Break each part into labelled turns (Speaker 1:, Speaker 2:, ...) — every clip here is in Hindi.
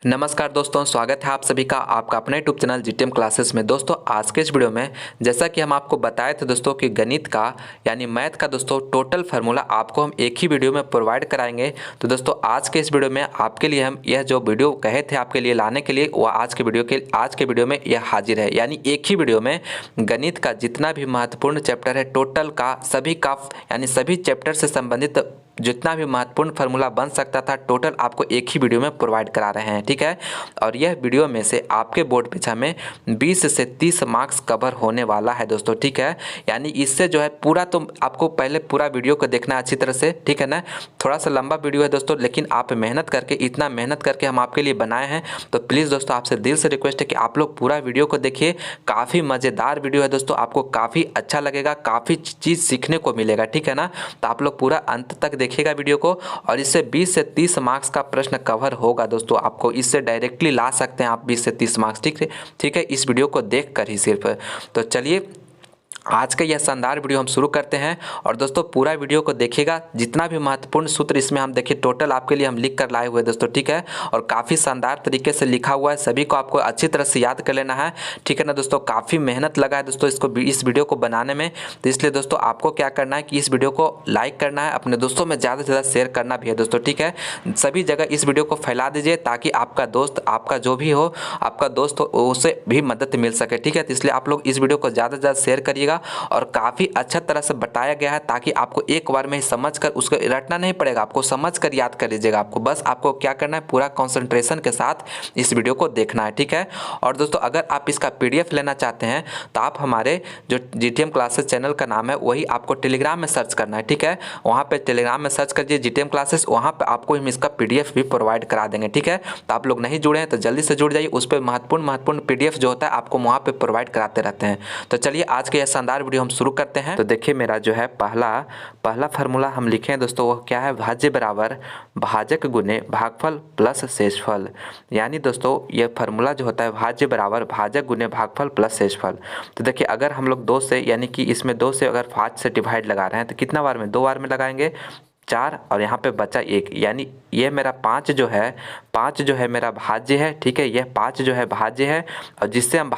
Speaker 1: नमस्कार दोस्तों, स्वागत है आप सभी का आपका अपने यूट्यूब चैनल जीटीएम क्लासेस में। दोस्तों आज के इस वीडियो में जैसा कि हम आपको बताए थे दोस्तों कि गणित का यानी मैथ का दोस्तों टोटल फार्मूला आपको हम एक ही वीडियो में प्रोवाइड कराएंगे। तो दोस्तों आज के इस वीडियो में आपके लिए हम यह जो वीडियो कहे थे आपके लिए लाने के लिए वह आज के वीडियो में यह हाजिर है। यानी एक ही वीडियो में गणित का जितना भी महत्वपूर्ण चैप्टर है टोटल का सभी का यानी सभी चैप्टर से संबंधित जितना भी महत्वपूर्ण फार्मूला बन सकता था टोटल आपको एक ही वीडियो में प्रोवाइड करा रहे हैं, ठीक है। और यह वीडियो में से आपके बोर्ड परीक्षा में 20 से 30 मार्क्स कवर होने वाला है दोस्तों, ठीक है। यानी इससे जो है पूरा तो आपको पहले पूरा वीडियो को देखना है अच्छी तरह से, ठीक है ना। थोड़ा सा लंबा वीडियो है दोस्तों, लेकिन आप मेहनत करके इतना मेहनत करके हम आपके लिए बनाए हैं, तो प्लीज़ दोस्तों आपसे दिल से रिक्वेस्ट है कि आप लोग पूरा वीडियो को देखिए। काफ़ी मज़ेदार वीडियो है दोस्तों, आपको काफ़ी अच्छा लगेगा, काफ़ी चीज़ सीखने को मिलेगा, ठीक है ना। तो आप लोग पूरा अंत तक देखिएगा वीडियो को और इससे 20 से 30 मार्क्स का प्रश्न कवर होगा दोस्तों। आपको इससे डायरेक्टली ला सकते हैं आप 20 से 30 मार्क्स, ठीक है इस वीडियो को देखकर ही सिर्फ। तो चलिए आज का यह शानदार वीडियो हम शुरू करते हैं और दोस्तों पूरा वीडियो को देखिएगा। जितना भी महत्वपूर्ण सूत्र इसमें हम देखिए टोटल आपके लिए हम लिख कर लाए हुए दोस्तों, ठीक है। और काफ़ी शानदार तरीके से लिखा हुआ है, सभी को आपको अच्छी तरह से याद कर लेना है, ठीक है ना दोस्तों। काफ़ी मेहनत लगा है दोस्तों इस वीडियो को बनाने में, तो इसलिए दोस्तों आपको क्या करना है कि इस वीडियो को लाइक करना है, अपने दोस्तों में ज़्यादा से ज़्यादा शेयर करना भी है दोस्तों, ठीक है। सभी जगह इस वीडियो को फैला दीजिए ताकि आपका दोस्त आपका जो भी हो आपका दोस्त हो उसे भी मदद मिल सके, ठीक है। तो इसलिए आप लोग इस वीडियो को ज़्यादा से ज़्यादा शेयर करिएगा और काफ़ी अच्छा तरह से बताया गया है ताकि आपको एक बार में ही समझ कर उसको रटना नहीं पड़ेगा, आपको समझ कर याद कर लीजिएगा। आपको क्या करना है, पूरा कंसंट्रेशन के साथ इस वीडियो को देखना है, ठीक है। और दोस्तों अगर आप इसका पीडीएफ लेना चाहते हैं तो आप हमारे जो जीटीएम क्लासेस चैनल का नाम है वही आपको टेलीग्राम में सर्च करना है, ठीक है। वहाँ पर टेलीग्राम में सर्च करिए जीटीएम क्लासेस, वहाँ पर आपको हम इसका पीडीएफ भी प्रोवाइड करा देंगे, ठीक है। तो आप लोग नहीं जुड़े हैं तो जल्दी से जुड़ जाइए, उस पर महत्वपूर्ण पीडीएफ जो होता है आपको वहाँ पर प्रोवाइड कराते रहते हैं। तो चलिए आज के यह शानदार वीडियो हम शुरू करते हैं। तो देखिए मेरा जो है पहला फार्मूला हम लिखे हैं दोस्तों, वह क्या है, भाज्य बराबर भाजक गुने भागफल प्लस शेषफल। यानी दोस्तों ये फार्मूला जो होता है भाज्य बराबर भाजक गुने भागफल प्लस शेषफल। तो देखिए अगर हम लोग 2 से यानी कि इसमें 2 से अगर 5 से डिवाइड लगा रहे हैं तो कितना बार में, 2 बार में लगाएंगे 4 और यहाँ पे बचा 1, यानी ये मेरा 5 जो है मेरा भाज्य है, ठीक है। यह 5 जो है भाज्य है और जिससे हम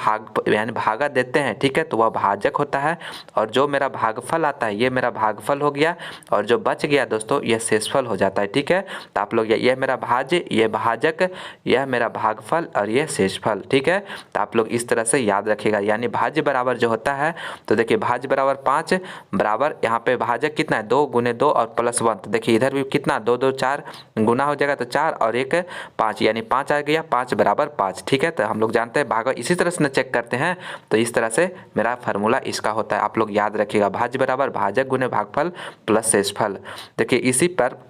Speaker 1: यानी भागा देते हैं, ठीक है, तो वह भाजक होता है। और जो मेरा भागफल आता है ये मेरा भागफल हो गया और जो बच गया दोस्तों यह शेषफल हो जाता है, ठीक है। तो आप लोग यह मेरा भाज्य, यह भाजक, यह मेरा भागफल और यह शेषफल, ठीक है। तो आप लोग इस तरह से याद रखिएगा। यानी भाज्य बराबर जो होता है तो देखिए भाज्य बराबर 5 बराबर यहाँ पे भाजक कितना है 2 गुने 2 और प्लस 1। तो देखिए इधर भी कितना 2 2 4 गुना हो जाएगा तो 4 और 1 5, यानी 5 आ गया, 5 बराबर 5, ठीक है। तो हम लोग जानते हैं भागा इसी तरह से न चेक करते हैं, तो इस तरह से मेरा फार्मूला इसका होता है, आप लोग याद रखिएगा। भाज्य बराबर भाजक गुने भागफल प्लस शेषफल। देखिए इसी पर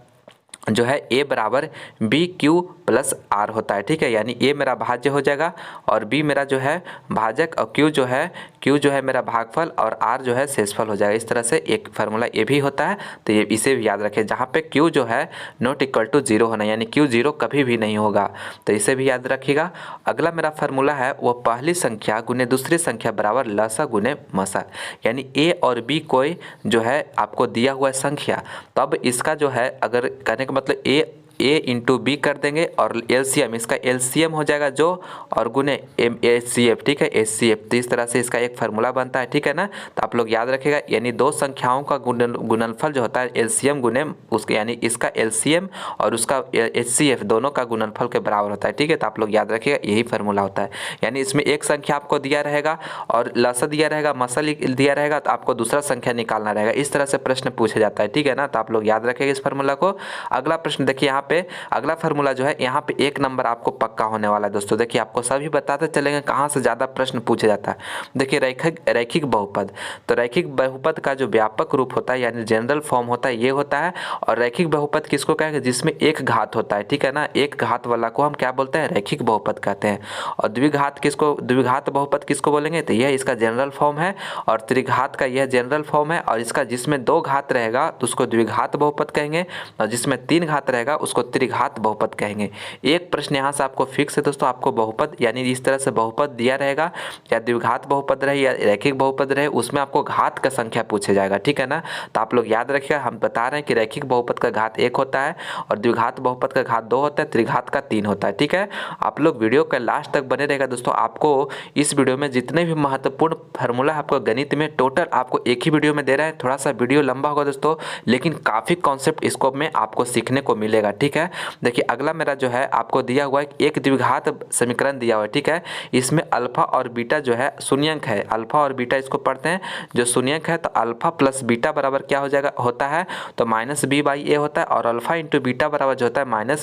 Speaker 1: जो है a बराबर बी क्यू प्लस आर होता है, ठीक है। यानी a मेरा भाज्य हो जाएगा और b मेरा जो है भाजक और q जो है मेरा भागफल और r जो है शेषफल हो जाएगा। इस तरह से एक फार्मूला ये भी होता है, तो ये इसे भी याद रखें। जहाँ पे q जो है नॉट इक्वल टू 0 होना, यानी q 0 कभी भी नहीं होगा, तो इसे भी याद रखिएगा। अगला मेरा फार्मूला है वो पहली संख्या गुने दूसरी संख्या बराबर लसा गुने मसा। यानी a और b कोई जो है आपको दिया हुआ संख्या, तब इसका जो है अगर कहने का मतलब a इंटू बी कर देंगे और एलसीएम, इसका एलसीएम हो जाएगा जो और गुने एचसीएफ, ठीक है, एचसीएफ। तो इस तरह से इसका एक फार्मूला बनता है, ठीक है ना। तो आप लोग याद रखिएगा, यानी दो संख्याओं का गुणनफल जो होता है एलसीएम गुने उसके, यानी इसका एलसीएम और उसका एचसीएफ दोनों का गुणनफल के बराबर होता है, ठीक है। तो आप लोग याद रखिएगा यही फार्मूला होता है। यानी इसमें एक संख्या आपको दिया रहेगा और लसा दिया रहेगा, मसा दिया रहेगा, तो आपको दूसरा संख्या निकालना रहेगा। इस तरह से प्रश्न पूछा जाता है, ठीक है ना। तो आप लोग याद रखिएगा इस फार्मूला को। अगला प्रश्न देखिए यहाँ पे अगला फार्मूला जो है यहाँ पे 1 नंबर आपको पक्का होने वाला है दोस्तों। देखिए आपको सभी बताते चलेंगे कहाँ से ज़्यादा प्रश्न पूछा जाता है। देखिए रैखिक बहुपद, तो रैखिक बहुपद का जो व्यापक रूप होता है यानी जनरल फॉर्म होता है ये होता है। और रैखिक बहुपद किसको कहेंगे, जिसमें एक घात होता है, ठीक है ना। एक घात वाला को हम क्या बोलते हैं, रैखिक बहुपद कहते हैं। और द्विघात बहुपद किसको बोलेंगे, तो यह इसका जनरल फॉर्म है। और त्रिघात का यह जनरल फॉर्म है। और इसका जिसमें 2 घात रहेगा तो उसको द्विघात बहुपद कहेंगे और जिसमें 3 घात रहेगा उसको इसको त्रिघात बहुपद कहेंगे। एक प्रश्न यहाँ से आपको फिक्स है दोस्तों, आपको बहुपद यानी इस तरह से बहुपद दिया रहेगा, या द्विघात बहुपद रहे या रैखिक बहुपद रहे, उसमें आपको घात का संख्या पूछे जाएगा, ठीक है ना। तो आप लोग याद रखिएगा, हम बता रहे हैं कि रैखिक बहुपद का घात 1 होता है और द्विघात बहुपद का घात 2 होता है, त्रिघात का 3 होता है, ठीक है। आप लोग वीडियो का लास्ट तक बने रहेगा दोस्तों। आपको इस वीडियो में जितने भी महत्वपूर्ण फार्मूला आपको गणित में टोटल आपको एक ही वीडियो में दे रहे हैं। थोड़ा सा वीडियो लंबा होगा दोस्तों, लेकिन काफ़ी कॉन्सेप्ट इसको में आपको सीखने को मिलेगा, ठीक है। देखिए अगला मेरा जो है आपको दिया हुआ है एक द्विघात समीकरण दिया हुआ है, ठीक है। इसमें अल्फा और बीटा जो है शून्यंक है, अल्फा और बीटा इसको पढ़ते हैं जो शून्यंक है, तो अल्फा प्लस बीटा बराबर क्या हो जाएगा होता है, तो माइनस बी बाई ए होता है, और अल्फा इंटू बीटा बराबर जो होता है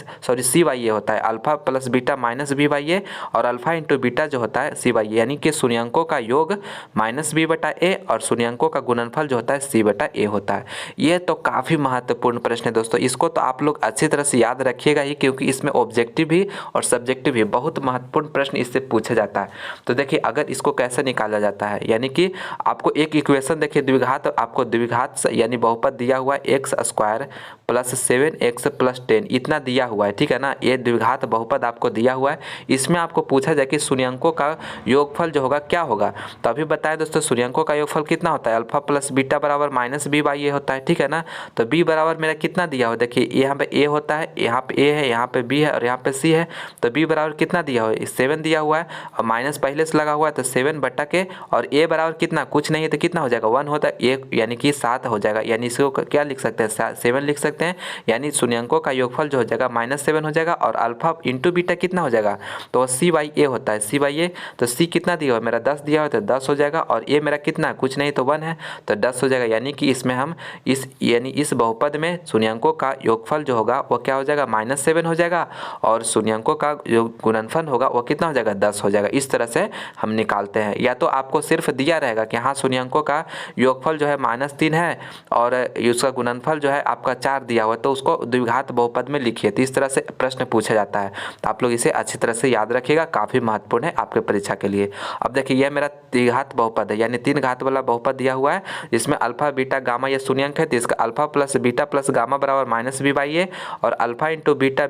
Speaker 1: सी बाई ए होता है। Alpha plus beta minus B by A और अल्फा इंटू बीटा जो होता है सी बाई ए, यानी कि शून्यंकों का योग माइनस बी बटा ए और शून्यंकों का गुणनफल जो होता है सी बटा ए होता है। ये तो काफ़ी महत्वपूर्ण प्रश्न है दोस्तों, इसको तो आप लोग अच्छी तरह से याद रखिएगा ही, क्योंकि इसमें ऑब्जेक्टिव भी और सब्जेक्टिव भी बहुत महत्वपूर्ण प्रश्न इससे पूछा जाता है। तो देखिए अगर इसको कैसे निकाला जाता है, यानी कि आपको एक इक्वेशन देखिए द्विघात, आपको द्विघात यानी बहुपद दिया हुआ है x square plus 7x plus 10 इतना दिया हुआ है, ठीक है ना। ये द्विघात बहुपद आपको दिया हुआ है। इसमें आपको पूछा जाए कि शून्यंकों का योगफल जो होगा क्या होगा, तो अभी बताएं दोस्तों शून्यंकों का योगफल कितना होता है, अल्फा प्लस बीटा बराबर माइनस बी बाई ए होता है, ठीक है ना। तो बी बराबर मेरा कितना दिया हुआ, देखिए यहाँ पे ए होता है, यहाँ पे ए है, यहाँ पे बी है और यहाँ पे सी है, तो बी बराबर कितना दिया हुआ है 7 दिया हुआ है और माइनस पहले से लगा हुआ है, तो 7 बटा के और ए बराबर कितना कुछ नहीं है तो कितना हो जाएगा 1 होता है, एक यानी कि 7 हो जाएगा, यानी इसको क्या लिख सकते हैं 7 लिख सकते हैं, यानी शून्यंकों का योगफल जो हो जाएगा -7 हो जाएगा और अल्फा इंटू बीटा कितना हो जाएगा, तो सी बाई ए होता है, सी बाई ए, तो सी कितना दिया हुआ मेरा 10 दिया हुआ, तो 10 हो जाएगा और ए मेरा कितना कुछ नहीं तो 1 है, तो 10 हो जाएगा। यानी कि इसमें हम इस बहुपद में शून्यंकों का योगफल जो होगा वो क्या हो जाएगा -7 हो जाएगा और शून्यंकों का जो गुणनफल होगा वो कितना हो जाएगा 10 हो जाएगा। इस तरह से हम निकालते हैं। या तो आपको सिर्फ दिया रहेगा कि हाँ शून्यंकों का योगफल जो है -3 है और उसका गुणनफल जो है आपका 4 दिया हुआ है, तो उसको द्विघात बहुपद में लिखिए। तो इस तरह से प्रश्न पूछा जाता है, तो आप लोग इसे अच्छी तरह से याद रखिएगा, काफ़ी महत्वपूर्ण है आपके परीक्षा के लिए। अब देखिए यह मेरा द्विघात बहुपद है, यानी 3 घात वाला बहुपद दिया हुआ है, जिसमें अल्फा बीटा गामा ये शून्यंक है, तो इसका alpha plus beta plus gamma बराबर माइनस बी बाई ए और alpha into beta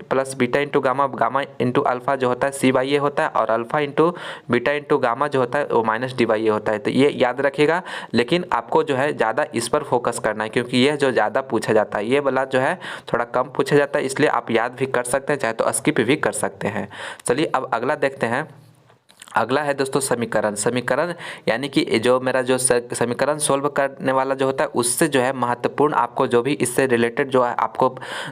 Speaker 1: plus beta into gamma gamma into alpha जो होता है सी बाई ए होता है और alpha into beta into gamma जो होता है वो माइनस डी बाई ए होता है। तो ये याद रखिएगा, लेकिन आपको जो है ज़्यादा इस पर फोकस करना है, क्योंकि यह जो ज़्यादा पूछा जाता है, ये वाला जो है थोड़ा कम पूछा जाता है, इसलिए आप याद भी कर सकते हैं, चाहे तो स्किप भी कर सकते हैं। चलिए अब अगला देखते हैं। अगला है दोस्तों समीकरण यानी कि जो मेरा जो समीकरण सोल्व करने वाला जो होता है उससे जो है महत्वपूर्ण आपको जो भी इससे रिलेटेड जो है आपको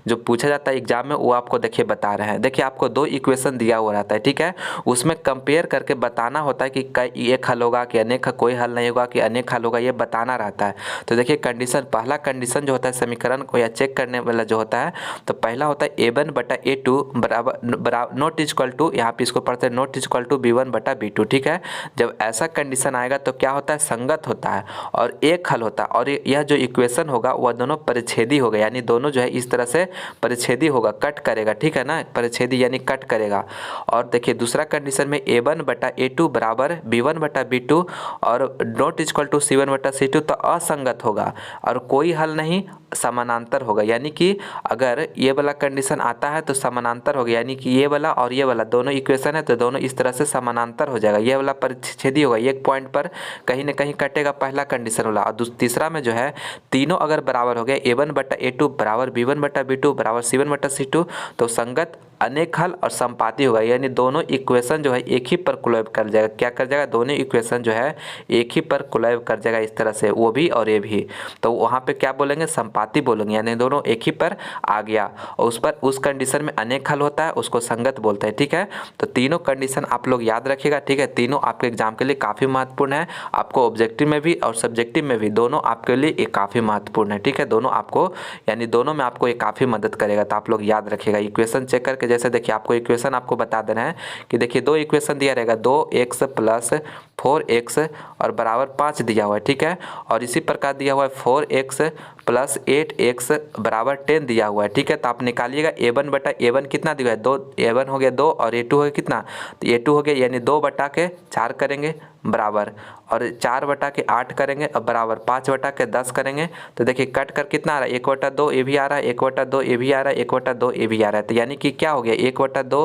Speaker 1: जो पूछा जाता है एग्जाम में वो आपको देखिए बता रहे हैं। देखिए आपको 2 इक्वेशन दिया हुआ रहता है, ठीक है, उसमें कंपेयर करके बताना होता है कि एक हल होगा कि अनेक, कोई हल नहीं होगा कि अनेक हल होगा, ये बताना रहता है। तो देखिए कंडीशन, पहला कंडीशन जो होता है समीकरण को या चेक करने वाला जो होता है, तो पहला होता है a1 बटा a2 बराबर नॉट इक्वल टू, यहाँ पे इसको पढ़ते हैं नॉट इक्वल टू b1 बटा b2, ठीक है। जब ऐसा कंडीशन आएगा तो क्या होता है संगत होता है और एक हल होता है, और यह जो इक्वेशन होगा वह दोनों परिच्छेदी होगा, यानी दोनों जो है इस तरह से परिच्छेदी होगा, कट करेगा, ठीक है ना, परिच्छेदी यानी कट करेगा। और देखिए दूसरा कंडीशन में a1 बटा a2 बराबर b1 बटा b2 और नॉट इक्वल टू c1 बटा c2, तो असंगत होगा और कोई हल नहीं, समानांतर होगा। यानी कि अगर ये वाला कंडीशन आता है तो समानांतर होगा, यानी कि ये वाला और ये वाला दोनों इक्वेशन है तो दोनों इस तरह से समानांतर हो जाएगा। ये वाला परिच्छेदी होगा, एक पॉइंट पर कहीं ना कहीं कटेगा पहला कंडीशन वाला। और तीसरा में जो है तीनों अगर बराबर हो गए, a1 बटा a2 बराबर b1 बटा b2 बराबर c1 बटा c2, तो संगत अनेक हल और संपाती होगा, यानी दोनों इक्वेशन जो है एक ही पर कोलैब कर जाएगा। क्या कर जाएगा, दोनों इक्वेशन जो है एक ही पर कोलैब कर जाएगा, इस तरह से वो भी और ये भी, तो वहाँ पे क्या बोलेंगे संपाती बोलेंगे, यानी दोनों एक ही पर आ गया। और उस पर उस कंडीशन में अनेक हल होता है, उसको संगत बोलते हैं, ठीक है। तो तीनों कंडीशन आप लोग याद रखिएगा, ठीक है, तीनों आपके एग्जाम के लिए काफ़ी महत्वपूर्ण है, आपको ऑब्जेक्टिव में भी और सब्जेक्टिव में भी दोनों आपके लिए ये काफ़ी महत्वपूर्ण है, ठीक है। दोनों आपको यानी दोनों में आपको ये काफ़ी मदद करेगा, तो आप लोग याद रखिएगा। इक्वेशन चेक करके जैसे देखिए आपको इक्वेशन आपको बता देना है कि देखिए 2 इक्वेशन दिया रहेगा, 2x प्लस 4x और बराबर 5 दिया हुआ है, ठीक है। और इसी प्रकार दिया हुआ है 4x प्लस 8x बराबर 10 दिया हुआ है। ठीक है, तो आप निकालिएगा a1 बटा a1 कितना दिया है 2, a1 हो गया 2 और a2 हो गया कितना, तो a2 हो गया यानी 2 बटा के 4 करेंगे बराबर, और 4 बटा के 8 करेंगे अब बराबर 5 बटा के 10 करेंगे। तो देखिए कट कर कितना आ रहा है 1/2 ये भी आ रहा है, 1/2 ये भी आ रहा है, 1/2 ये भी आ रहा है। तो यानी कि क्या हो गया 1/2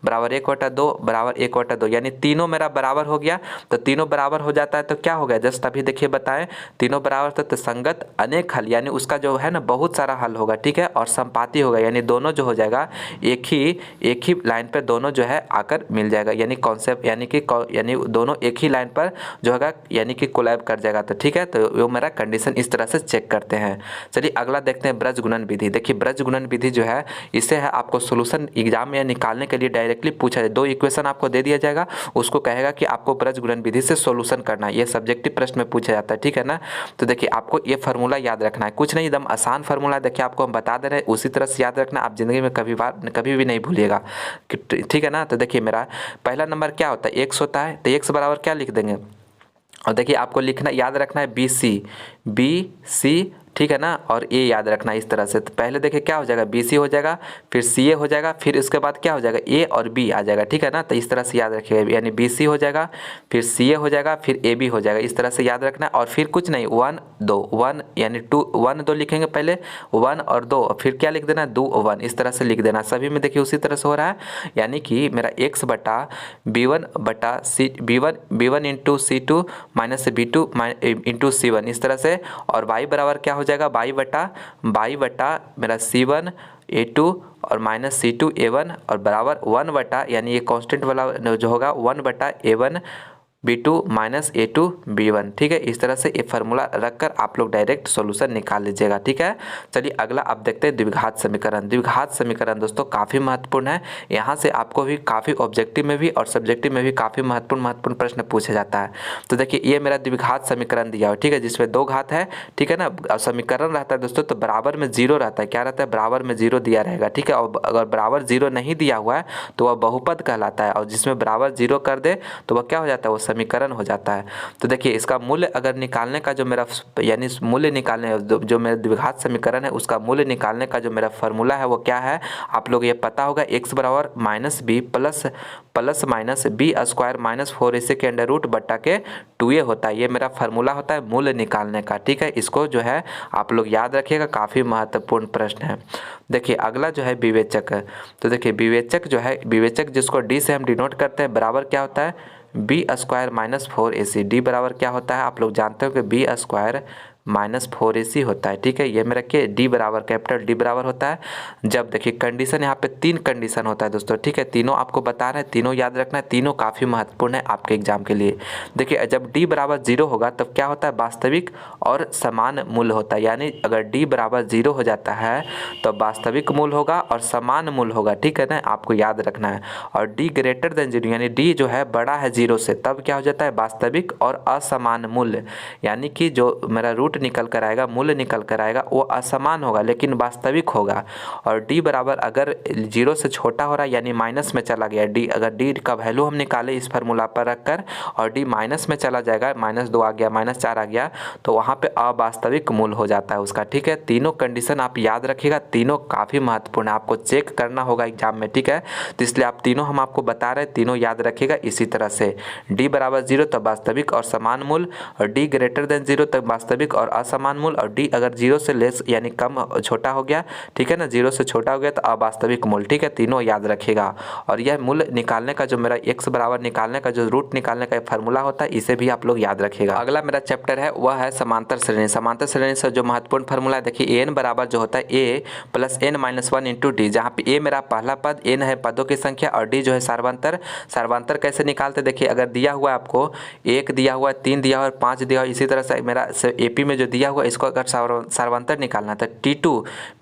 Speaker 1: बराबर 1/2 बराबर 1/2, यानी तीनों मेरा बराबर हो गया। तो तीनों बराबर हो जाता है तो क्या हो गया, जस्ट अभी देखिए बताएं, तीनों बराबर तो संगत अनेक हल, यानी उसका जो है ना बहुत सारा हल होगा। ठीक है, और संपाती होगा, यानी दोनों जो हो जाएगा एक ही लाइन पर दोनों जो है आकर मिल जाएगा, यानी कॉन्सेप्ट यानी दोनों एक ही लाइन पर जो होगा यानी कि कोलैब कर जाएगा। तो ठीक है, तो वो मेरा कंडीशन इस तरह से चेक करते हैं। चलिए अगला देखते हैं ब्रज गुणन विधि। देखिए ब्रज गुणन विधि जो है इससे है आपको सोल्यूशन एग्जाम में निकालने के लिए डायरेक्टली पूछा जाए, 2 इक्वेशन आपको दे दिया जाएगा, उसको कहेगा कि आपको ब्रज गुणन विधि से सोल्यूशन करना है, ये सब्जेक्टिव प्रश्न में पूछा जाता है। ठीक है ना, तो देखिए आपको ये फार्मूला याद रखना है, कुछ नहीं एकदम आसान फार्मूला देखिए आपको हम बता दे रहे हैं, उसी तरह से याद रखना, आप जिंदगी में कभी भी नहीं भूलिएगा। ठीक है ना, तो देखिए मेरा पहला नंबर क्या होता है x होता है, तो x बराबर क्या लिख देंगे, और देखिए आपको लिखना याद रखना है बी सी, ठीक है ना, और ए याद रखना इस तरह से। तो पहले देखिए क्या हो जाएगा BC हो जाएगा, फिर CA हो जाएगा, फिर उसके बाद क्या हो जाएगा A और B आ जाएगा। ठीक है ना, तो इस तरह से याद रखिएगा, यानी BC हो जाएगा, फिर CA हो जाएगा, फिर AB हो जाएगा, इस तरह से याद रखना है। और फिर कुछ नहीं 1 2 1 यानी 2 1 2 लिखेंगे, पहले 1 और 2, फिर क्या लिख देना 2 1, इस तरह से लिख देना। सभी में देखिए उसी तरह से हो रहा है, यानी कि मेरा x बटा B1 बटा B1 into C2 minus B2 into C1 इस तरह से, और y बराबर क्या हो जाएगा y बटा मेरा C1 A2 और माइनस C2 A1 और बराबर 1 बटा यानी ये कांस्टेंट वाला जो होगा 1 बटा A1 B2 minus A2 B1। ठीक है, इस तरह से ये फार्मूला रखकर आप लोग डायरेक्ट सॉल्यूशन निकाल लीजिएगा। ठीक है, चलिए अगला अब देखते हैं द्विघात समीकरण। द्विघात समीकरण दोस्तों काफ़ी महत्वपूर्ण है, यहाँ से आपको भी काफ़ी ऑब्जेक्टिव में भी और सब्जेक्टिव में भी काफ़ी महत्वपूर्ण प्रश्न पूछा जाता है। तो देखिए ये मेरा द्विघात समीकरण दिया हुआ, ठीक है, जिसमें 2 घात है। ठीक है ना, समीकरण रहता है दोस्तों तो बराबर में 0 रहता है, क्या रहता है बराबर में 0 दिया रहेगा। ठीक है, और अगर बराबर 0 नहीं दिया हुआ है तो वह बहुपद कहलाता है, और जिसमें बराबर 0 कर दे तो वह क्या हो जाता है, वो समीकरण हो जाता है। तो देखिए इसका मूल्य अगर निकालने का जो मेरा यानी मूल्य निकालने जो मेरा द्विघात समीकरण है उसका मूल्य निकालने का जो मेरा फार्मूला है वो क्या है, आप लोग ये पता होगा, x बराबर minus b plus minus b square minus 4ac के अंडर रूट बटा के 2a होता है। ये मेरा फार्मूला होता है मूल्य निकालने का। ठीक है, इसको जो है आप लोग याद रखिएगा, काफ़ी महत्वपूर्ण प्रश्न है। देखिए अगला जो है विवेचक है। तो देखिए विवेचक जो है, विवेचक जिसको d से हम डिनोट करते हैं, बराबर क्या होता है B square minus 4ac। D बराबर क्या होता है, आप लोग जानते हो कि बी स्क्वायर माइनस 4ac होता है। ठीक है, ये मेरा के डी बराबर कैपिटल डी बराबर होता है जब देखिए कंडीशन यहाँ पे 3 कंडीशन होता है दोस्तों। ठीक है, तीनों आपको बता रहे हैं, तीनों याद रखना है, तीनों काफ़ी महत्वपूर्ण है आपके एग्जाम के लिए। देखिए जब डी बराबर 0 होगा तब क्या होता है, वास्तविक और समान मूल्य होता है, यानी अगर डी बराबर 0 हो जाता है तो वास्तविक मूल्य होगा और समान मूल्य होगा। ठीक है ना, आपको याद रखना है। और डी ग्रेटर देन 0 यानी डी जो है बड़ा है 0 से, तब क्या हो जाता है वास्तविक और असमान मूल्य, यानी कि जो मेरा रूट निकल कर आएगा, मूल्य निकल कर आएगा वो असमान होगा लेकिन वास्तविक होगा। और d बराबर अगर 0 से छोटा हो रहा है यानी माइनस में चला गया d, अगर d का वैल्यू हम निकाले इस फार्मूला पर रखकर और d माइनस में चला जाएगा, -2 आ गया, -4 आ गया, तो वहाँ पे अवास्तविक मूल्य हो जाता है उसका। ठीक है, तीनों कंडीशन आप याद रखिएगा, तीनों काफ़ी महत्वपूर्ण है, आपको चेक करना होगा एग्जाम में। ठीक है, तो इसलिए आप तीनों हम आपको बता रहे हैं, तीनों याद रखिएगा इसी तरह से। d बराबर 0 तब वास्तविक और समान मूल्य, और d ग्रेटर देन 0 तब वास्तविक और असमान मूल्य, और d अगर 0 से लेस यानी कम छोटा हो गया, ठीक है ना, 0 से छोटा हो गया तो अवास्तविक मूल्य। ठीक है, तीनों याद रखिएगा। और यह मूल्य निकालने का जो मेरा x बराबर निकालने का जो रूट निकालने का फार्मूला होता है, इसे भी आप लोग याद रखिएगा। अगला मेरा चैप्टर है वह है समांतर श्रेणी। समांतर श्रेणी से जो महत्वपूर्ण फार्मूला है, देखिए n बराबर जो होता है a plus n minus 1 into D, जहाँ पे a मेरा पहला पद, n है पदों की संख्या और d जो है सार्वंतर। सार्वंतर कैसे निकालते, देखिए अगर दिया हुआ है आपको 1 दिया हुआ है, 3 दिया हुआ है, 5 दिया हुआ है, इसी तरह से मेरा AP में जो दिया हुआ इसको अगर सार्वंतर निकालना था, T2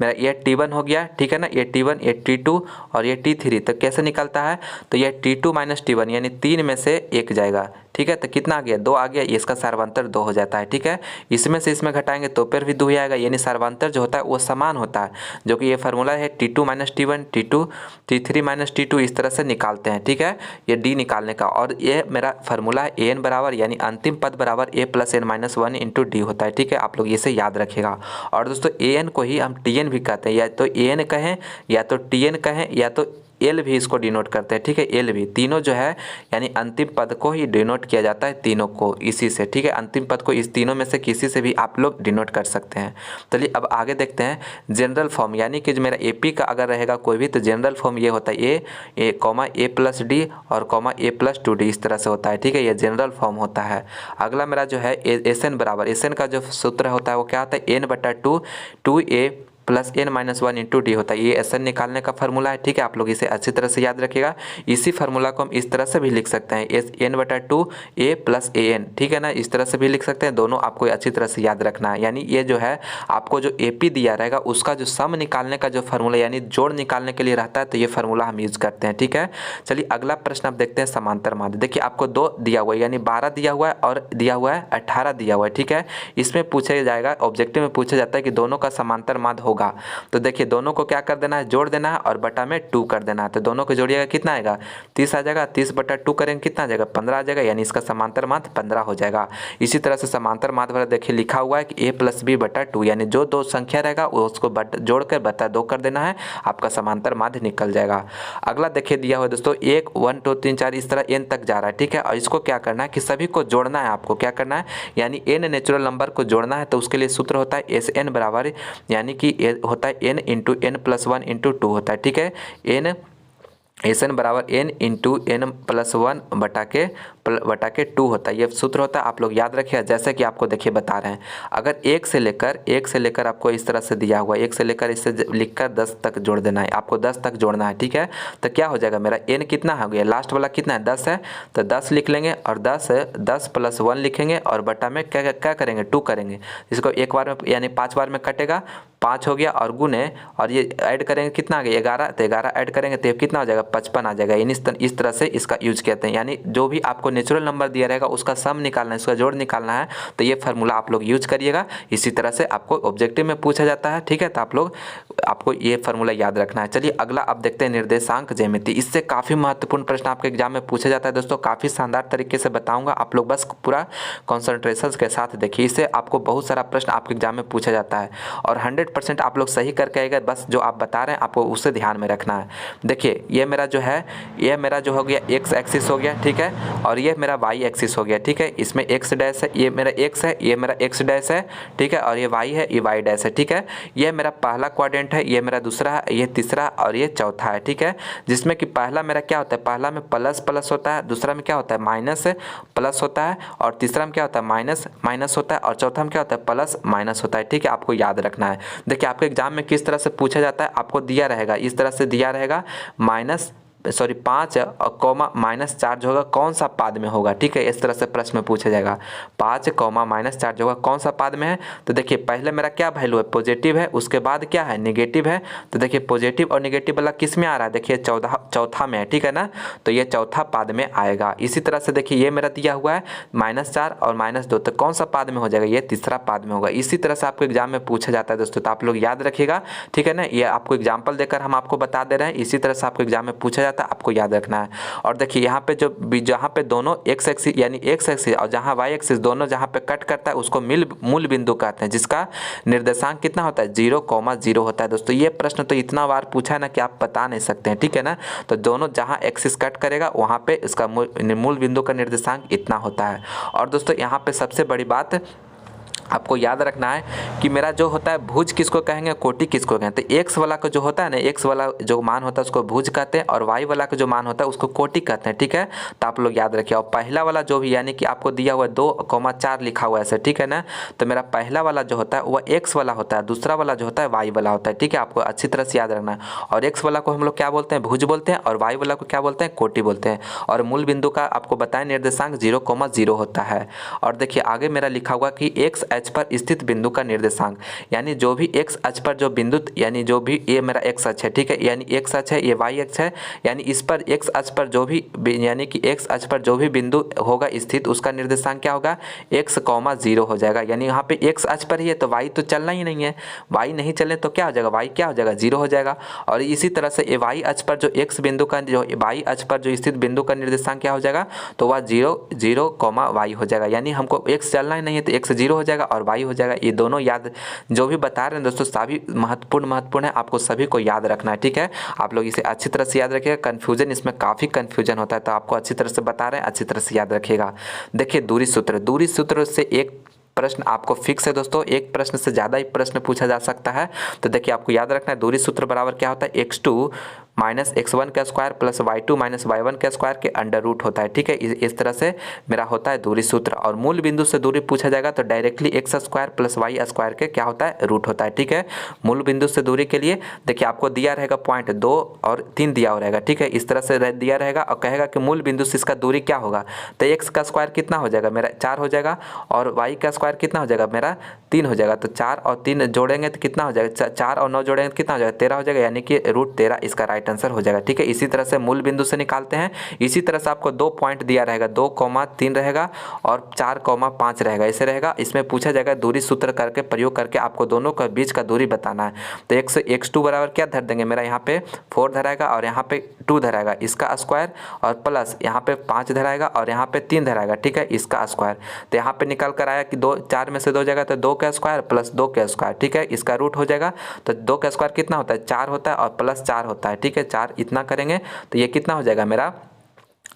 Speaker 1: मेरा ये T1 हो गया। ठीक है ना, ये T1 ये T2 और ये T3, तो कैसे निकलता है, तो ये T2 माइनस T1 यानी 3 में से 1 जाएगा। ठीक ठीक है। तो कितना आ गया, 2 आ गया, इसका सर्वांतर 2 हो जाता है, ठीक है। इसमें से इसमें घटाएंगे तो फिर भी 2 ही आएगा, यानी सर्वांतर जो होता है वो समान होता है, जो कि ये फार्मूला है T2 - T1 T2 T3 - T2 इस तरह से निकालते हैं, ठीक है। ये डी निकालने का, और ये मेरा फार्मूला है an बराबर यानी अंतिम पद बराबर a + n - 1 × d होता है, ठीक है। आप लोग इसे याद रखेगा। और दोस्तों an को ही हम tn भी कहते हैं, या तो an कहें या तो tn कहें या तो एल भी इसको डिनोट करते हैं, ठीक है। एल भी, तीनों जो है यानी अंतिम पद को ही डिनोट किया जाता है, तीनों को इसी से, ठीक है। अंतिम पद को इस तीनों में से किसी से भी आप लोग डिनोट कर सकते हैं। चलिए अब आगे देखते हैं जनरल फॉर्म, यानी कि जो मेरा एपी का अगर रहेगा कोई भी तो जनरल फॉर्म ये होता है ए + d और a + 2d इस तरह से होता है, ठीक है। ये जनरल फॉर्म होता है। अगला मेरा जो है एस एन बराबर, एस एन का जो सूत्र होता है वो क्या होता है, n/2 2a + n - 1 × d होता है। ये एस एन निकालने का फार्मूला है, ठीक है। आप लोग इसे अच्छी तरह से याद रखिएगा। इसी फार्मूला को हम इस तरह से भी लिख सकते हैं, n/2 a + an, ठीक है ना, इस तरह से भी लिख सकते हैं। दोनों आपको अच्छी तरह से याद रखना है। यानी ये जो है आपको जो एपी दिया रहेगा उसका जो सम निकालने का जो फार्मूला यानी जोड़ निकालने के लिए रहता है, तो ये फार्मूला हम यूज करते हैं, ठीक है। चलिए अगला प्रश्न आप देखते हैं समांतर माध्य। देखिए आपको 2 दिया हुआ है, यानी 12 दिया हुआ है और दिया हुआ है 18 दिया हुआ है, ठीक है। इसमें पूछा जाएगा, ऑब्जेक्टिव में पूछा जाता है कि दोनों का समांतर माध्य होगा, तो देखिए दोनों को क्या कर देना है, जोड़ देना है और बटा में 2 कर देना है। तो दोनों को जोड़िएगा कितना आएगा, 30 आ जाएगा। 30/2 करेंगे कितना आ जाएगा, 15 आ जाएगा, यानी इसका समांतर माध्य 15 हो जाएगा। इसी तरह से समांतर माध्य वाला देखिए लिखा हुआ है कि a + b/2, यानी जो 2 संख्या रहेगा उसको जोड़कर बटा 2 कर देना है, आपका समांतर माध्य निकल जाएगा। अगला देखिए दिया हुआ दोस्तों 1 1 2 3 4 इस तरह n तक जा रहा है, ठीक है। और इसको क्या करना है कि सभी को जोड़ना है, आपको क्या करना है यानी n नेचुरल नंबर को जोड़ना है। तो उसके लिए सूत्र होता है Sn बराबर यानी कि होता है n × n + 1 × 2 होता है, ठीक है। Sn बराबर n × n + 1 बटा के 2 होता है, ये सूत्र होता है। आप लोग याद रखिए, जैसे कि आपको देखिए बता रहे हैं, अगर 1 से लेकर आपको इस तरह से दिया हुआ है, 1 से लेकर इसे लिखकर 10 तक जोड़ देना है, आपको 10 तक जोड़ना है, ठीक है। तो क्या हो जाएगा मेरा n कितना हो गया, लास्ट वाला कितना है 10 है, तो 10 लिख लेंगे और 10 + 1 लिखेंगे और बटा में क्या करेंगे 2 करेंगे। इसको एक बार में यानी 5 बार में कटेगा, 5 हो गया, और गुने और ये ऐड करेंगे कितना आ गया 11, तो 11 ऐड करेंगे तो कितना हो जाएगा 55 आ जाएगा। यानी इस तरह से इसका यूज करते हैं, यानी जो भी आपको नेचुरल नंबर दिया रहेगा उसका सम निकालना है, उसका जोड़ निकालना है, तो ये फार्मूला आप लोग यूज करिएगा। इसी तरह से आपको ऑब्जेक्टिव में पूछा जाता है, ठीक है। तो आपको ये फार्मूला याद रखना है। चलिए अगला आप देखते हैं निर्देशांक ज्यामिति। इससे काफ़ी महत्वपूर्ण प्रश्न आपके एग्जाम में पूछा जाता है दोस्तों, काफ़ी शानदार तरीके से बताऊंगा, आप लोग बस पूरा कॉन्सेंट्रेशन के साथ देखिए। इससे आपको बहुत सारा प्रश्न आपके एग्जाम में पूछा जाता है और 100% आप लोग सही करके आएगा, बस जो आप बता रहे हैं आपको उसे ध्यान में रखना है। देखिए ये मेरा जो है, ये मेरा जो हो गया x एक्सिस हो गया, ठीक है, और ये मेरा y एक्सिस हो गया, ठीक है। इसमें x डैश है, ये मेरा x है, ये मेरा x डैश है, ठीक है, और ये y है, ये y डैश है, ठीक है। ये मेरा पहला क्वाड्रेंट है, ये मेरा दूसरा है, ये तीसरा और ये चौथा है, ठीक है। जिसमें कि पहला मेरा क्या होता है, पहला में प्लस प्लस होता है, दूसरा में क्या होता है माइनस प्लस होता है, और तीसरा में क्या होता है माइनस माइनस होता है, और चौथा में क्या होता है प्लस माइनस होता है, ठीक है। आपको याद रखना है। देखिए आपके एग्जाम में किस तरह से पूछा जाता है, आपको दिया रहेगा इस तरह से दिया रहेगा 5 और -4 जो होगा कौन सा पाद में होगा, ठीक है। इस तरह से प्रश्न में पूछा जाएगा 5, -4 जो होगा कौन सा पाद में है। तो देखिए पहले मेरा क्या वैल्यू है, पॉजिटिव है, उसके बाद क्या है नेगेटिव है। तो देखिए पॉजिटिव और नेगेटिव वाला किस में आ रहा है, देखिए चौथा में है, ठीक है ना, तो ये चौथा पाद में आएगा। इसी तरह से देखिए ये मेरा दिया हुआ है -4 और -2, तो कौन सा पाद में हो जाएगा, ये तीसरा पाद में होगा। इसी तरह से आपको एग्जाम में पूछा जाता है दोस्तों, तो आप लोग याद रखिएगा, ठीक है ना। ये आपको एग्जाम्पल देकर हम आपको बता दे रहे हैं, इसी तरह से आपको एग्जाम में पूछा आपको याद रखना है। और देखिए यहाँ पे जहाँ पे दोनों x एक्सिस यानी x एक्सिस और जहाँ y एक्सिस दोनों जहाँ पे कट करता है उसको मूल बिंदु कहते हैं, जिसका निर्देशांक कितना होता है 0,0 होता है दोस्तों। ये प्रश्न तो इतना बार पूछा है ना कि आप बता नहीं सकते हैं, ठीक है ना। तो दोनों जहाँ एक्सिस कट करेगा वहाँ पे इसका मूल बिंदु का निर्देशांक इतना होता है। और दोस्तों यहाँ पे सबसे बड़ी बात आपको याद रखना है कि मेरा जो होता है भुज किसको कहेंगे, कोटि किसको कहेंगे। तो x वाला का जो होता है ना, x वाला जो मान होता है उसको भुज कहते हैं, और y वाला का जो मान होता है उसको कोटि कहते हैं, ठीक है। तो आप लोग याद रखिए। और पहला वाला जो भी यानी कि आपको दिया हुआ है 2,4 लिखा हुआ है ऐसे, ठीक है ना, तो मेरा पहला वाला जो होता है वह x वाला होता है, दूसरा वाला जो होता है y वाला होता है, ठीक है। आपको अच्छी तरह से याद रखना है। और x वाला को हम लोग क्या बोलते हैं, भुज बोलते हैं, और y वाला को क्या बोलते हैं, कोटि बोलते हैं। और मूल बिंदु का आपको बताएं निर्देशांक 0,0 होता है। और देखिए आगे मेरा लिखा हुआ कि x अक्ष पर स्थित बिंदु का निर्देशांक, यानी जो भी x अक्ष पर जो बिंदु, यानी जो भी ये मेरा x अक्ष है, ठीक है, यानी x अक्ष है, ये y अक्ष है, यानी इस पर x अक्ष पर जो भी, यानी कि x अक्ष पर जो भी बिंदु होगा स्थित उसका निर्देशांक क्या होगा, x, 0 हो जाएगा। यानी यहाँ पे x अक्ष पर ही है तो y तो चलना ही नहीं है, y नहीं चलने तो क्या हो जाएगा, y क्या हो जाएगा, 0 हो जाएगा। और इसी तरह से y अक्ष पर जो x बिंदु का, जो y अक्ष पर जो स्थित बिंदु का निर्देशांक क्या हो जाएगा, तो वह 0, 0, y हो जाएगा। यानी हमको x चलना ही नहीं है तो x 0 हो जाएगा और y हो जाएगा। ये दोनों याद जो भी बता रहे हैं दोस्तों सभी महत्वपूर्ण है, आपको सभी को याद रखना है, ठीक है। आप लोग इसे अच्छी तरह से याद रखिएगा, कन्फ्यूजन इसमें काफ़ी कन्फ्यूजन होता है तो आपको अच्छी तरह से बता रहे हैं, अच्छी तरह से याद रखिएगा। देखिए दूरी सूत्र से एक प्रश्न आपको फिक्स है दोस्तों, एक प्रश्न से ज़्यादा ही प्रश्न पूछा जा सकता है। तो देखिए आपको याद रखना है दूरी सूत्र बराबर क्या होता है, x2 माइनस x1 का square plus y2 minus y1 का स्क्वायर के अंडर रूट होता है, ठीक है। इस तरह से मेरा होता है दूरी सूत्र। और मूल बिंदु से दूरी पूछा जाएगा तो directly x square plus y square के क्या होता है, रूट होता है, ठीक है। मूल बिंदु से दूरी के लिए देखिए आपको दिया रहेगा पॉइंट 2 और 3 दिया रहेगा, ठीक है, इस तरह से दिया रहेगा और कहेगा कि मूल बिंदु से इसका दूरी क्या होगा, तो x का स्क्वायर कितना हो जाएगा मेरा 4 हो जाएगा और y का स्क्वायर कितना हो जाएगा मेरा 3 हो जाएगा। तो 4 और 3 जोड़ेंगे तो कितना हो जाएगा, 4 और 9 जोड़ेंगे तो कितना हो जाएगा, 13 हो जाएगा, यानी कि √13 इसका राइट आंसर हो जाएगा, ठीक है। इसी तरह से मूल बिंदु से निकालते हैं। इसी तरह से आपको 2 पॉइंट दिया रहेगा, 2,3 रहेगा और 4,5 रहेगा, ऐसे रहेगा। इसमें पूछा जाएगा दूरी सूत्र करके प्रयोग करके आपको दोनों के बीच का दूरी बताना है। तो x2 बराबर क्या धर देंगे, मेरा यहाँ पे 4 धराएगा और यहाँ पे 2 धराएगा इसका स्क्वायर और प्लस यहाँ पे 5 धराएगा और यहाँ पे 3 धराएगा, ठीक है, इसका स्क्वायर। तो यहाँ पे निकल कर आया कि 4 में से 2 जाएगा तो 2 का स्क्वायर प्लस 2 का स्क्वायर, ठीक है, इसका रूट हो जाएगा। तो 2 का स्क्वायर कितना होता है, 4 होता है और प्लस 4 होता है, ठीक है, 4 इतना करेंगे तो ये कितना हो जाएगा मेरा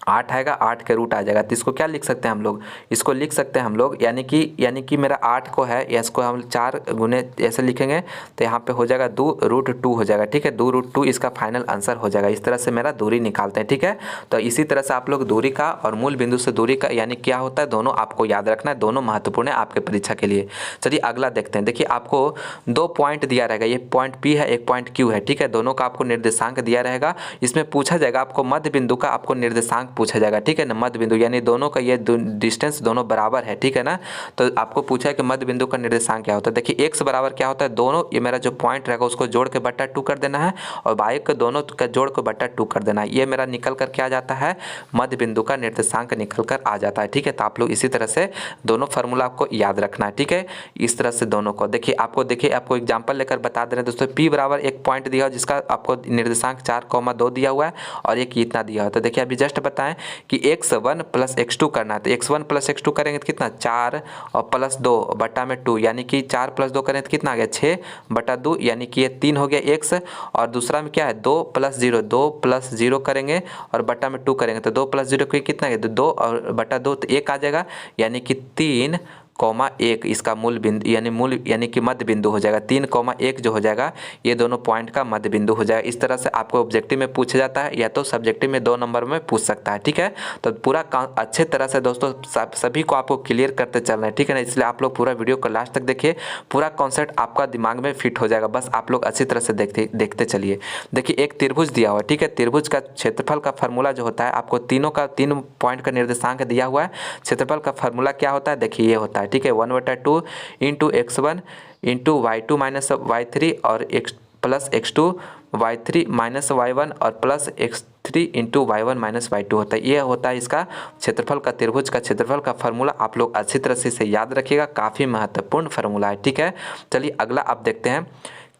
Speaker 1: 8 आएगा, 8 के रूट आ जाएगा। तो इसको क्या लिख सकते हैं हम लोग, इसको लिख सकते हैं हम लोग यानी कि मेरा 8 को है या इसको हम 4 गुने ऐसे लिखेंगे तो यहाँ पे हो जाएगा 2√2 हो जाएगा, ठीक है, 2√2 इसका फाइनल आंसर हो जाएगा। इस तरह से मेरा दूरी निकालते हैं, ठीक है। तो इसी तरह से आप लोग दूरी का और मूल बिंदु से दूरी का यानी क्या होता है दोनों आपको याद रखना है, दोनों महत्वपूर्ण है आपके परीक्षा के लिए। चलिए अगला देखते हैं। देखिए आपको 2 पॉइंट दिया रहेगा, ये पॉइंट P है, एक पॉइंट Q है, ठीक है, दोनों का आपको निर्देशांक दिया रहेगा। इसमें पूछा जाएगा आपको मध्य बिंदु का आपको निर्देशांक पूछा जाएगा, ठीक है ना, मध्य बिंदु यानी दोनों का ये डिस्टेंस दोनों बराबर है, ठीक है ना। तो आपको पूछा है कि मध्य बिंदु का निर्देशांक क्या होता है। देखिए x बराबर क्या होता है, दोनों ये मेरा जो पॉइंट रहेगा उसको जोड़ के बट्टा 2 कर देना है और y के दोनों का जोड़ के बट्टा 2 कर देना है। ये मेरा निकल कर क्या आ जाता है, मध्य बिंदु का निर्देशांक निकल कर आ जाता है, ठीक है। तो आप लोग इसी तरह से दोनों फार्मूला आपको याद रखना है, ठीक है। इस तरह से दोनों को देखिए आपको एग्जाम्पल लेकर बता दे रहे हैं दोस्तों। P बराबर एक पॉइंट दिया जिसका आपको निर्देशांक 4,2 दिया हुआ है और एक इतना दिया हुआ है। तो देखिए अभी जस्ट बताएं कि x1 प्लस x2 करना है तो x1 प्लस x2 करेंगे तो कितना 4 और प्लस 2 बटा में 2 यानी कि 4 प्लस 2 करें तो कितना आ गया 6 बटा 2 यानी कि ये 3 हो गया x। और दूसरा में क्या है 2 प्लस 0, 2 प्लस 0 करेंगे और बटा में 2 करेंगे तो 2 प्लस 0 कितना है 2 और बटा 2 तो 1 आ जाएगा यानी कि 3,1 इसका मूल बिंदु यानी कि मध्य बिंदु हो जाएगा। 3,1 जो हो जाएगा ये दोनों पॉइंट का मध्य बिंदु हो जाएगा। इस तरह से आपको ऑब्जेक्टिव में पूछा जाता है या तो सब्जेक्टिव में 2 नंबर में पूछ सकता है, ठीक है। तो पूरा अच्छे तरह से दोस्तों सभी को आपको क्लियर करते चलना है, ठीक है ना। इसलिए आप लोग पूरा वीडियो को लास्ट तक देखिए, पूरा कॉन्सेप्ट आपका दिमाग में फिट हो जाएगा। बस आप लोग अच्छी तरह से देखते चलिए। देखिए एक त्रिभुज दिया हुआ है, ठीक है, त्रिभुज का क्षेत्रफल का फार्मूला जो होता है आपको 3 पॉइंट का निर्देशांक दिया हुआ है। क्षेत्रफल का फार्मूला क्या होता है देखिए ये होता है, ठीक है, 1/2 into x1 into y2 minus y3 और x plus x2 y3 minus y1 और plus x3 into y1 minus y2 होता है। ये होता है इसका क्षेत्रफल का, त्रिभुज का क्षेत्रफल का फार्मूला। आप लोग अच्छी तरह से इसे याद रखिएगा, काफ़ी महत्वपूर्ण फार्मूला है, ठीक है। चलिए अगला आप देखते हैं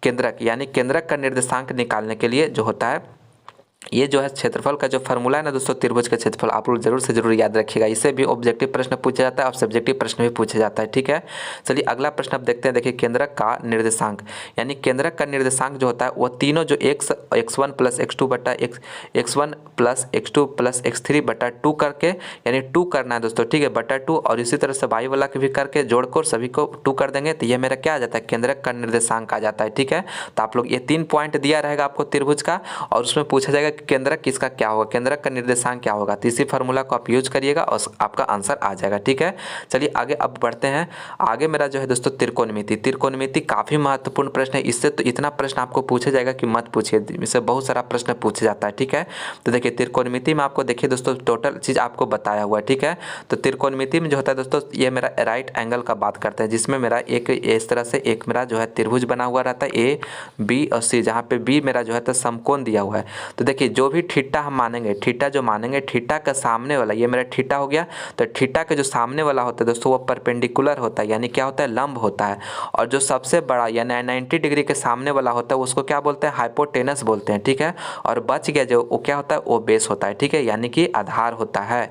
Speaker 1: केंद्रक, यानी केंद्रक का निर्देशांक निकालने के लिए जो होता है ये जो है क्षेत्रफल का जो फार्मूला है ना दोस्तों, त्रिभुज का क्षेत्रफल आप लोग जरूर से जरूर याद रखिएगा। इससे भी ऑब्जेक्टिव प्रश्न पूछा जाता है और सब्जेक्टिव प्रश्न भी पूछा जाता है, ठीक है। चलिए अगला प्रश्न आप देखते हैं। देखिए केंद्रक का निर्देशांक, यानी केंद्रक का निर्देशांक जो होता है वो तीनों जो x1 प्लस x2 बटा x1 plus x2 plus x3 बटा 2 करके यानी 2 करना है दोस्तों, ठीक है, बटा 2 और इसी तरह से y वाला के भी करके जोड़कर सभी को 2 कर देंगे तो ये मेरा क्या आ जाता है केंद्रक का निर्देशांक आ जाता है, ठीक है। तो आप लोग ये 3 पॉइंट दिया रहेगा आपको त्रिभुज का और उसमें पूछा जाएगा कि केंद्रक किसका क्या होगा, केंद्रक का निर्देशांक क्या होगा। तो इसी फार्मूला को आप यूज करिएगा और आपका आंसर आ जाएगा। ठीक है, चलिए आगे अब बढ़ते हैं। आगे मेरा जो है दोस्तों त्रिकोणमिति। त्रिकोणमिति काफ़ी महत्वपूर्ण प्रश्न है। इससे तो इतना प्रश्न आपको पूछा जाएगा कि मत पूछिए, इससे बहुत सारा प्रश्न पूछा जाता है। ठीक है, तो देखिए त्रिकोणमिति में आपको देखिए दोस्तों टोटल चीज़ आपको बताया हुआ है। ठीक है, तो त्रिकोणमिति में जो होता है दोस्तों, ये मेरा राइट एंगल का बात करते हैं, जिसमें मेरा एक इस तरह से एक मेरा जो है त्रिभुज बना हुआ रहता है ए बी और सी, जहाँ पे बी मेरा जो है तो समकोण दिया हुआ है। तो देखिए जो भी थीटा हम मानेंगे, थीटा जो मानेंगे, थीटा का सामने वाला ये मेरा थीटा हो गया। तो थीटा का जो सामने वाला होता है दोस्तों वो परपेंडिकुलर होता है, यानी क्या होता है, लंब होता है। और जो सबसे बड़ा यानी 90 डिग्री के सामने वाला होता है उसको क्या बोलते हैं, हाइपोटेनस बोलते हैं। ठीक है, और बच गया जो वो क्या होता है, वो बेस होता है। ठीक है, यानी कि आधार होता है।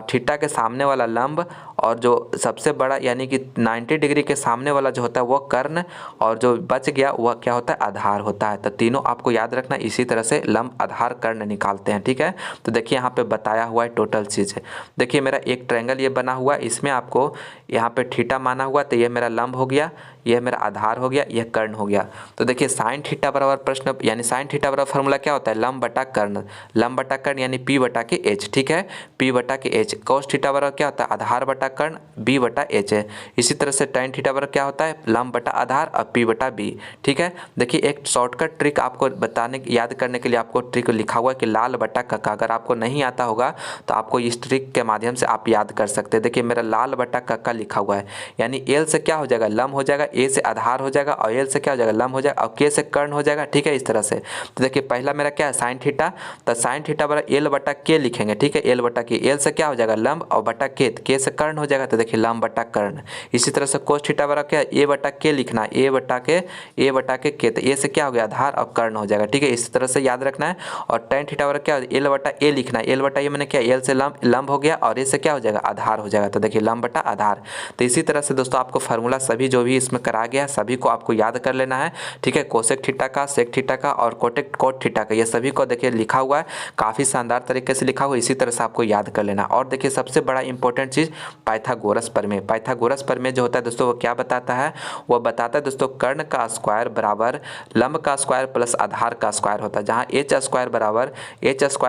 Speaker 1: थीटा के सामने वाला लंब और जो सबसे बड़ा यानी कि 90 डिग्री के सामने वाला जो होता है वो कर्ण, और जो बच गया वह क्या होता है, आधार होता है। तो तीनों आपको याद रखना, इसी तरह से लंब आधार कर्ण निकालते हैं। ठीक है, तो देखिए यहाँ पे बताया हुआ है टोटल चीज़। देखिए मेरा एक ट्रायंगल ये बना हुआ है, इसमें आपको यहाँ पे थीटा माना हुआ, तो ये मेरा लंब हो गया, यह मेरा आधार हो गया, यह कर्ण हो गया। तो देखिए साइन थीटा बराबर प्रश्न यानी साइन थीटा बराबर फार्मूला क्या होता है, लंब बटा कर्ण। लंब बटा कर्ण यानी पी बटा के एच। ठीक है, पी बटा के एच। कोस थीटा बराबर क्या होता है, आधार बटा कर्ण बी बटा एच है। इसी तरह से tan थीटा बराबर क्या होता है, लंब बटा आधार और पी बटा बी। ठीक है, देखिए एक शॉर्टकट ट्रिक आपको बताने याद करने के लिए आपको ट्रिक लिखा हुआ है कि लाल बटा कक्का। अगर आपको नहीं आता होगा तो आपको इस ट्रिक के माध्यम से आप याद कर सकते हैं। देखिए मेरा लाल बटा कक्का लिखा हुआ है, यानी एल से क्या हो जाएगा, लंब हो जाएगा, ए से आधार हो जाएगा, और एल से क्या हो जाएगा, लंब हो जाएगा, और के से कर्ण हो जाएगा। ठीक है, इस तरह से। तो देखिए पहला मेरा क्या है, साइन थीटा, तो साइन थीटा बराबर एल बटा के लिखेंगे। ठीक है, एल बटा के, एल से क्या हो जाएगा, लंब, और बटा के से कर्ण हो जाएगा। तो देखिए लंब बटा कर्ण। इसी तरह से कोस थीटा बराबर क्या है, ए बटा के लिखना, ए बटा के, तो ए से क्या हो गया, आधार और कर्ण हो जाएगा। ठीक है, इसी तरह से याद रखना है। और tan थीटा बराबर क्या है, एल बटा ए लिखना, एल बटा ए मैंने क्या, एल से लंब हो गया, और ए से क्या हो जाएगा, आधार हो जाएगा। तो देखिए लंब बटा आधार। तो इसी तरह से दोस्तों आपको फार्मूला सभी जो भी इसमें करा गया है सभी को आपको याद कर लेना है। ठीक है, कोसेक थीटा का, सेक थीटा का और कोट थीटा का, ये सभी को देखिए लिखा हुआ है, काफ़ी शानदार तरीके से लिखा हुआ है। इसी तरह से आपको याद कर लेना। और देखिए सबसे बड़ा इंपॉर्टेंट चीज़ पाइथागोरस प्रमेय। पाइथागोरस प्रमेय जो होता है दोस्तों वो क्या बताता है, वो बताता है दोस्तों कर्ण का स्क्वायर बराबर लंब का स्क्वायर प्लस आधार का स्क्वायर होता है, जहाँ एच स्क्वायर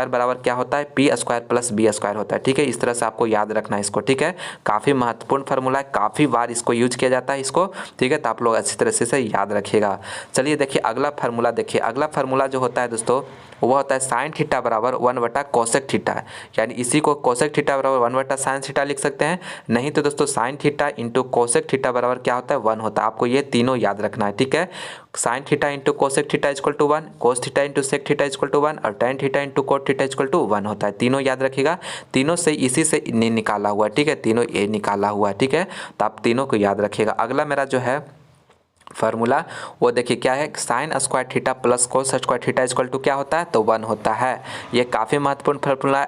Speaker 1: बराबर क्या होता है, p square plus b square होता है। ठीक है, इस तरह से आपको याद रखना है इसको। ठीक है, काफ़ी महत्वपूर्ण फार्मूला है, काफ़ी बार इसको यूज किया जाता है इसको। ठीक है, तो आप लोग अच्छी तरह से याद रखिएगा। चलिए देखिए अगला फार्मूला, देखिए अगला फार्मूला जो होता है दोस्तों वो होता है साइन थीटा बराबर 1 बटा कोसेक थीटा, यानी इसी को कोसेक थीटा बराबर 1 बटा साइन थीटा लिख सकते हैं। नहीं तो दोस्तों sign theta into cosec theta बराबर क्या होता है, 1 होता है। आपको ये तीनों याद रखना है। ठीक है, sine theta into cosec theta equal to 1, cos theta into sec theta equal to 1, और tan theta into cot theta equal to 1 होता है। तीनों याद रखिएगा, तीनों से इसी से निकाला हुआ है। ठीक है, तीनों ये निकाला हुआ है। ठीक है, तो आप तीनों को याद रखिएगा। अगला मेरा जो है फार्मूला वो देखिए क्या है, sine square theta plus cos square theta equal to क्या होता है, तो 1 होता है। ये काफ़ी महत्वपूर्ण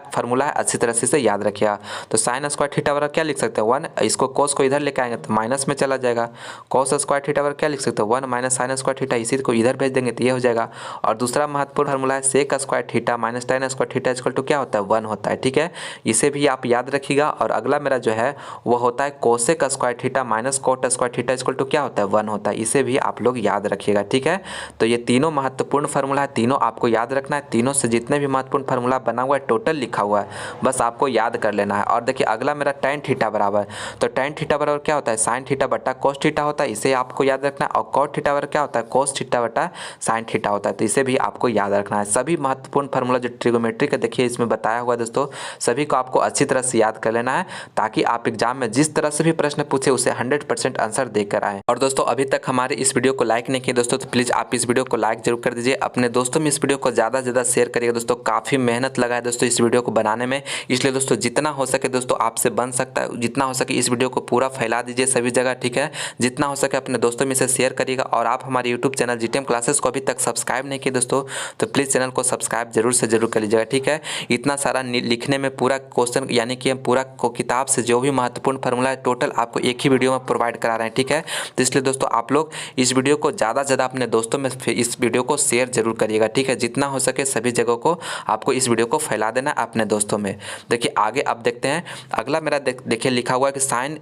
Speaker 1: फार्मूला है, अच्छी तरह से याद रखिएगा। तो साइन स्क्वायर थीटा बराबर क्या लिख सकते हैं, 1, इसको कोस को इधर लेके आएंगे तो माइनस में चला जाएगा। कोस स्क्वायर थीटा बराबर क्या लिख सकते हैं, 1 माइनस साइन स्क्वायर थीटा, इसी को इधर भेज देंगे तो ये हो जाएगा। और दूसरा महत्वपूर्ण फार्मूला है sec square theta minus tan square theta equal to क्या होता है, 1 होता है। ठीक है, इसे भी आप याद रखिएगा। और अगला मेरा जो है वो होता है cosec square theta minus cot square theta equal to क्या होता है, 1 होता है। इसे भी आप लोग याद रखिएगा। ठीक है, तो ये तीनों महत्वपूर्ण फार्मूला है, तीनों आपको याद रखना है। तीनों से जितने भी महत्वपूर्ण फार्मूला बना हुआ है टोटल लिखा हुआ है, बस आपको याद कर लेना है। और देखिए अगला मेरा tan थीटा बराबर, तो tan थीटा बराबर क्या होता है, साइन थीटा बटा कोस थीटा होता है, इसे आपको याद रखना है। और कोट थीटा बराबर क्या होता है, कोस थीटा बटा साइन थीटा होता है, तो इसे भी आपको याद रखना है। सभी महत्वपूर्ण फार्मूला जो ट्रिगोमेट्री का देखिए इसमें बताया हुआ है दोस्तों, सभी को आपको अच्छी तरह से याद कर लेना है, ताकि आप एग्जाम में जिस तरह से भी प्रश्न पूछे उसे 100% आंसर देकर आए। और दोस्तों अभी तक हमारे इस वीडियो को लाइक नहीं किए दोस्तों, तो प्लीज़ आप इस वीडियो को लाइक जरूर कर दीजिए, अपने दोस्तों में इस वीडियो को ज़्यादा से ज़्यादा शेयर करिएगा। दोस्तों काफ़ी मेहनत लगा है दोस्तों इस वीडियो को बनाने में, इसलिए दोस्तों जितना हो सके दोस्तों आपसे बन सकता है, जितना हो सके इस वीडियो को पूरा फैला दीजिए सभी जगह। ठीक है, जितना हो सके अपने दोस्तों में से शेयर करिएगा। और आप हमारे यूट्यूब चैनल जीटीएम क्लासेस को अभी तक सब्सक्राइब नहीं किए दोस्तों, तो प्लीज़ चैनल को सब्सक्राइब जरूर से जरूर कर लीजिएगा। ठीक है, इतना सारा लिखने में पूरा क्वेश्चन यानी कि हम पूरा किताब से जो भी महत्वपूर्ण फार्मूला है टोटल आपको एक ही वीडियो में प्रोवाइड करा रहे हैं। ठीक है, तो इसलिए दोस्तों आप लोग लोग इस वीडियो को ज़्यादा से ज़्यादा अपने दोस्तों में इस वीडियो को शेयर जरूर करिएगा, ठीक है। जितना हो सके सभी जगहों को आपको इस वीडियो को फैला देना अपने दोस्तों में। देखिए आगे अब देखते हैं। अगला मेरा देखिए लिखा हुआ है कि साइन